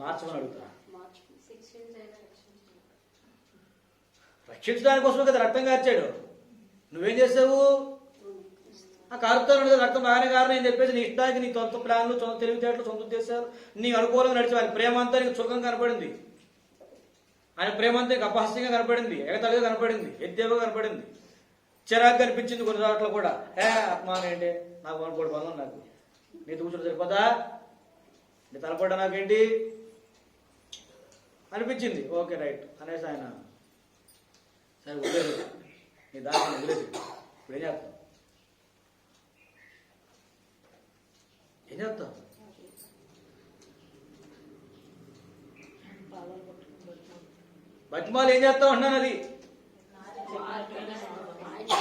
మార్చమని అడుగుతారా? రక్షించడానికి కోసమే కదా రక్తం కార్చాడు. నువ్వేం చేసావు? ఆ కారుతాను రక్తం బాగానే కారణం అని చెప్పేసి నీ ఇష్టానికి, నీ సొంత ప్లాన్లు, సొంత తెలివితేటలు, సొంత ఉద్దేశాలు, నీ అనుకూలంగా నడిచి వారి ప్రేమ అంతా నీకు సుఖం కనపడింది. ఆయన ప్రేమ అంతా అపహాస్యంగా కనపడింది, ఎగతాళిగా కనపడింది, ఎద్దేవగా కనపడింది, చిరాకు కనిపించింది కొన్ని చోట్ల కూడా. ఆత్మానం ఏంటి, నాకు వనపడి పనులు, నాకు నీ కూర్చోడం సరిపోతా, నీ తలపడ్డా నాకేంటి అనిపించింది. ఓకే రైట్ అనేసి ఆయన సరే వదిలేదు, నీ దాన్ని వదిలేదు. ఇప్పుడు ఏం చేస్తాం, ఏం చేస్తాం? బతిమాలు ఏం చేస్తాం అన్నాను. అది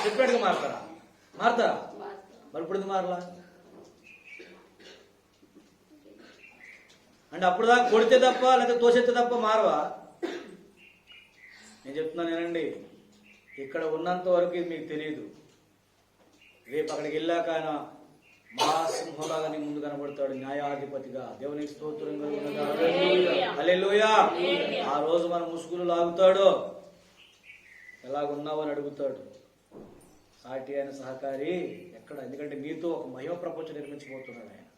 చెప్పినట్టుగా మారుతారా? మరి ఇప్పుడు మారలా అంటే అప్పుడు దాకా కొడితే తప్ప లేకపోతే తోసెత్తే తప్ప మారవా? నేను చెప్తున్నాను ఏనండి, ఇక్కడ ఉన్నంత వరకు ఇది మీకు తెలియదు. రేపు అక్కడికి వెళ్ళాక ఆయన మహాసింహలాగా నీ ముందు కనబడతాడు, న్యాయాధిపతిగా. దేవునికి స్తోత్రం కలుగునుగా. హల్లెలూయా. ఆ రోజు మన ముసుగులు లాగుతాడు, ఎలాగున్నావు అని అడుగుతాడు. సాటి అయిన సహకారి ఎక్కడ? ఎందుకంటే నీతో ఒక మహిమ ప్రపంచం నిర్మించబోతున్నాడు ఆయన.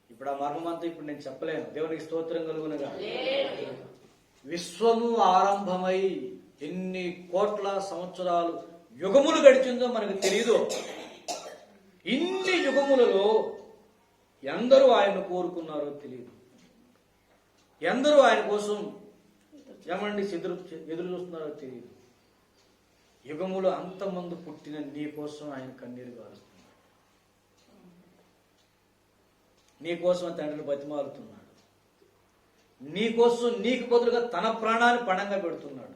ఇప్పుడు ఆ మర్మం అంతా ఇప్పుడు నేను చెప్పలేను. దేవునికి స్తోత్రం కలుగునుగా. విశ్వము ఆరంభమై ఎన్ని కోట్ల సంవత్సరాలు యుగములు గడిచిందో మనకు తెలియదు. ఇన్ని యుగములలో ఎందరూ ఆయన కోరుకున్నారో తెలియదు. ఎందరూ ఆయన కోసం ఏమండి ఎదురు చూస్తున్నారో తెలియదు. యుగములు అంతమంది పుట్టిన నీ కోసం ఆయన కన్నీరు గారుస్తున్నాడు. నీ కోసం తండ్రిని బతిమాలుతున్నాడు. నీ కోసం నీకు బదులుగా తన ప్రాణాన్ని పణంగా పెడుతున్నాడు.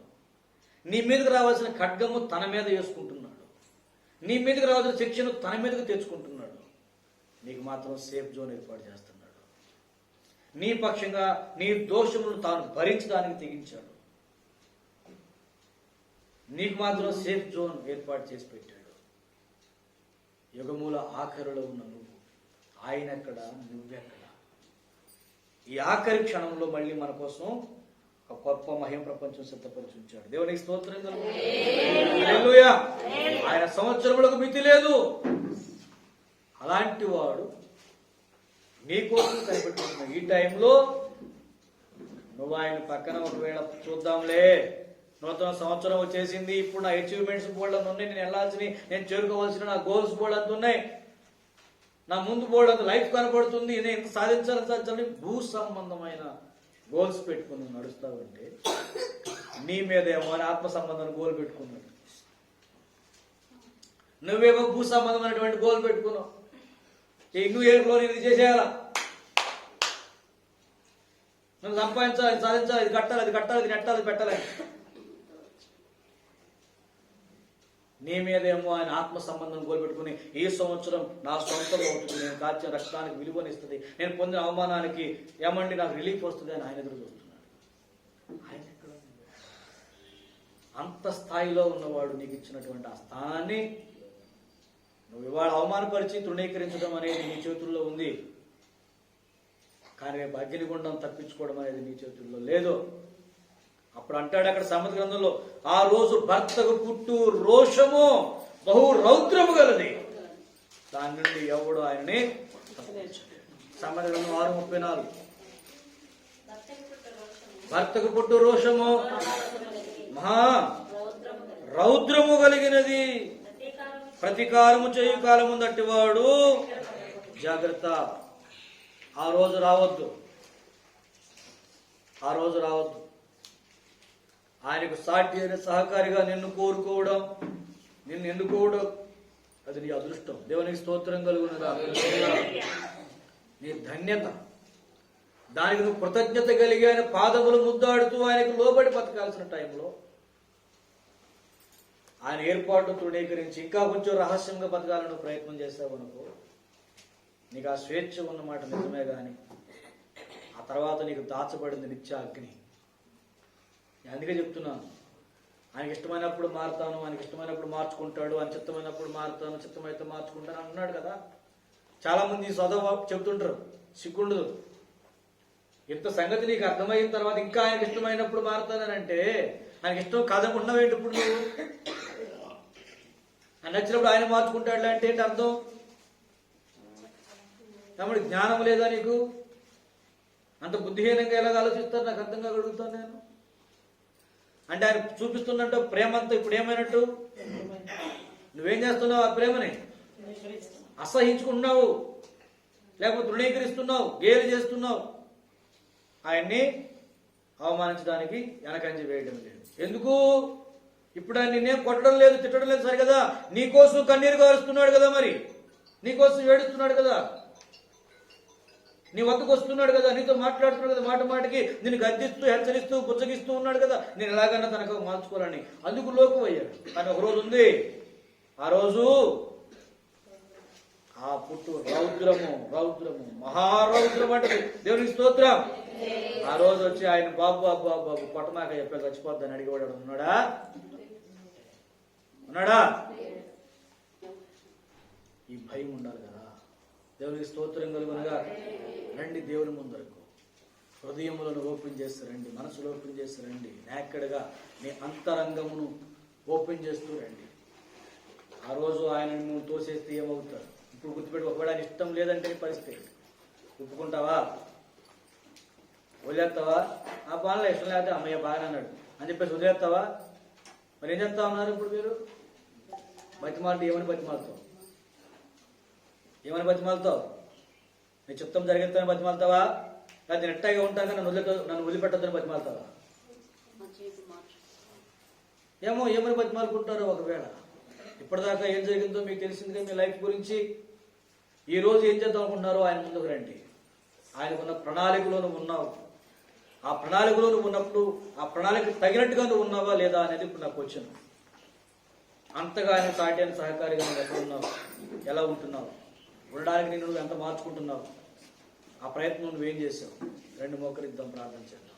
నీ మీదకి రావాల్సిన ఖడ్గము తన మీద వేసుకుంటున్నాడు. నీ మీదకి రావాల్సిన శిక్షను తన మీదకి తెచ్చుకుంటున్నాడు. నీకు మాత్రం సేఫ్ జోన్ ఏర్పాటు చేస్తున్నాడు. నీ పక్షంగా నీ దోషములను తాను భరించడానికి తెగించాడు. నీకు మాత్రం సేఫ్ జోన్ ఏర్పాటు చేసి పెట్టాడు. యుగముల ఆఖరిలో ఉన్న నువ్వు, ఆయన ఎక్కడ, నువ్వెక్కడ? ఈ ఆఖరి క్షణంలో మళ్ళీ మన కోసం ఒక గొప్ప మహిమ ప్రపంచం సిద్ధపరిచి ఉంచాడు. దేవునికి స్తోత్రం కలుగును. హల్లెలూయా. ఆయన సంవత్సరములకు మితి లేదు. అలాంటి వాడు నీ కోసం కనిపెట్టుకుంటున్నాడు. ఈ టైంలో నువ్వు ఆయన పక్కన ఒకవేళ చూద్దాంలే, నూతన సంవత్సరం వచ్చేసింది, ఇప్పుడు నా అచీవ్మెంట్స్ బోర్డు అంత ఉన్నాయి, నేను వెళ్ళాల్సినవి, నేను చేరుకోవాల్సిన నా గోల్స్ బోర్డు అంత ఉన్నాయి, నా ముందు బోర్డు అంత లైఫ్ కనపడుతుంది, నేను ఇంత సాధించాలని భూ సంబంధమైన గోల్స్ పెట్టుకుని నడుస్తావంటే నీ మీదేమో అని ఆత్మ సంబంధమైన గోల్ పెట్టుకున్నాడు. నువ్వేమో భూ సంబంధమైనటువంటి గోల్ పెట్టుకున్నావు. నువ్వు ఏడులో నేను ఇది చేసేయాలా, నువ్వు సంపాదించాలి, సాధించాలి, ఇది కట్టాలి, అది కట్టాలి, ఇది నెట్టాలి, పెట్టాలి. నీ మీదేమో ఆయన ఆత్మ సంబంధం కోల్పెట్టుకుని ఈ సంవత్సరం నా సొంతంలో ఉంటుంది, నేను కాచిన రక్తానికి విలువనిస్తుంది, నేను పొందిన అవమానానికి ఏమండి నాకు రిలీఫ్ వస్తుంది అని ఆయన ఎదురు చూస్తున్నాడు. ఆయన ఎక్కడ? అంత స్థాయిలో ఉన్నవాడు నీకు ఇచ్చినటువంటి ఆ స్థానాన్ని నువ్వు ఇవాళ అవమానపరిచి తృణీకరించడం అనేది నీ చేతుల్లో ఉంది. కానీ రేపు అగ్నిగుండం తప్పించుకోవడం అనేది నీ చేతుల్లో లేదు. అప్పుడు అంటాడు అక్కడ సామెత గ్రంథంలో, ఆ రోజు భర్తకు పుట్టు రోషము బహు రౌద్రము గలది, దాని నుండి ఎవడు ఆయనని తప్పించలేడు. సామెత గ్రంథం 6:34. భర్తకు పుట్టు రోషము మహా రౌద్రము కలిగినది, ప్రతీకారము చేయు కాలము దట్టివాడు జాగ్రత్త. ఆ రోజు రావద్దు, ఆ రోజు రావద్దు. ఆయనకు సాటి అయిన సహకారిగా నిన్ను కోరుకోవడం, నిన్ను ఎన్నుకోవడం అది నీ అదృష్టం. దేవునికి స్తోత్రం కలుగునుగా. నీ ధన్యత. దానికి నువ్వు కృతజ్ఞత కలిగి ఆయన పాదములు ముద్దాడుతూ ఆయనకు లోబడి బతకాల్సిన టైంలో ఆయన ఏర్పాటు తృణీకరించి ఇంకా కొంచెం రహస్యంగా బతకాలని ప్రయత్నం చేసావు అనుకో, నీకు ఆ స్వేచ్ఛ ఉన్నమాట నిజమే, కానీ ఆ తర్వాత నీకు దాచబడింది నిత్య అగ్ని. అందుకే చెప్తున్నాను, ఆయనకి ఇష్టమైనప్పుడు మారుతాను, ఆయనకి ఇష్టమైనప్పుడు మార్చుకుంటాడు, ఆయన చిత్తమైనప్పుడు మారుతాను, చిత్తమైతే మార్చుకుంటాను అంటున్నాడు కదా. చాలా మంది చదువు చెబుతుంటారు, సిగ్గుండదు. ఇంత సంగతి నీకు అర్థమైన తర్వాత ఇంకా ఆయనకి ఇష్టమైనప్పుడు మారుతానంటే ఆయనకి ఇష్టం కాదనుకుంటున్నావేంటి? ఇప్పుడు నువ్వు ఆయన నచ్చినప్పుడు ఆయన మార్చుకుంటాడు అంటే ఏంటి అర్థం? తమ్ముడు జ్ఞానం లేదా నీకు? అంత బుద్ధిహీనంగా ఎలాగ ఆలోచిస్తారు నాకు అర్థం కాగలుగుతాను నేను. అంటే ఆయన చూపిస్తున్నట్టు ప్రేమ అంతా ఇప్పుడు ఏమైనట్టు, నువ్వేం చేస్తున్నావు? ఆ ప్రేమని అసహించుకుంటున్నావు, లేకపోతే తృణీకరిస్తున్నావు, గేలి చేస్తున్నావు. ఆయన్ని అవమానించడానికి వెనకంజ వేయడం లేదు. ఎందుకు? ఇప్పుడు ఆయన నిన్నేం కొట్టడం లేదు, తిట్టడం లేదు సరి కదా, నీకోసం కన్నీరు కారుస్తున్నాడు కదా, మరి నీకోసం ఏడుస్తున్నాడు కదా, నీ వద్దకు వస్తున్నాడు కదా, నీతో మాట్లాడుతున్నాడు కదా, మాట మాటకి నిన్ను గద్దిస్తూ హెచ్చరిస్తూ బుచ్చగిస్తూ ఉన్నాడు కదా, నేను ఎలాగన్నా తనకు మార్చుకోవాలని. అందుకు లోకం అయ్యాడు. కానీ ఒక రోజు ఉంది, ఆ రోజు ఆ పుట్టు రౌద్రము మహారౌద్రం అంటే దేవునికి స్తోత్రం. ఆ రోజు వచ్చి ఆయన బాబు బాబు బాబు బాబు కొట్టమాక చెప్పాక చచ్చిపోద్దని అడిగేవాడు ఉన్నాడా? ఈ భయం ఉండాలి కదా. దేవునికి స్తోత్రం కలుగునగా. రండి దేవుని ముందరకు, హృదయములను ఓపెన్ చేస్తూ రండి, మనసులో ఓపెన్ చేస్తూ రండి, నేక్కడగా నీ అంతరంగమును ఓపెన్ చేస్తూ రండి. ఆ రోజు ఆయన నువ్వు తోసేస్తే ఏమవుతాడు? ఇప్పుడు గుర్తుపెట్టి, ఒకవేళ ఆయన ఇష్టం లేదంటే పరిస్థితి ఒప్పుకుంటావా? వదిలేస్తావా? ఆ పాలన ఇష్టం లేకపోతే అమ్మయ్య బాగా అన్నాడు అని చెప్పేసి వదిలేస్తావా? మరి ఏం చేస్తా ఉన్నారు ఇప్పుడు మీరు? బతిమాలతో ఏమని బతిమాలతావు? నీ చిత్తం జరిగిస్తానని బతిమాలతావా? లేకపోతే నెట్టగా ఉంటాక నన్ను వదిలిపెట్టద్దని బతిమాలతావా? ఏమని బతిమాలుకుంటారో. ఒకవేళ ఇప్పటిదాకా ఏం జరిగిందో మీకు తెలిసిందిగా మీ లైఫ్ గురించి. ఈ రోజు ఏం చేద్దాం అనుకుంటున్నారో ఆయన ముందుకు రండి. ఆయనకున్న ప్రణాళికలో నువ్వు ఉన్నావు. ఆ ప్రణాళికలో నువ్వు ఉన్నప్పుడు ఆ ప్రణాళిక తగినట్టుగా నువ్వు ఉన్నావా లేదా అనేది ఇప్పుడు నాకు వచ్చిన. అంతగా ఆయన సాటి అని సహకారిగా నువ్వు ఎక్కడ ఉన్నావు, ఎలా ఉంటున్నావు, ఉండడానికి నేను ఎంత మార్చుకుంటున్నావు, ఆ ప్రయత్నం నువ్వేం చేసావు? రెండు మోకరిద్దాం, ప్రార్థన చేద్దాం.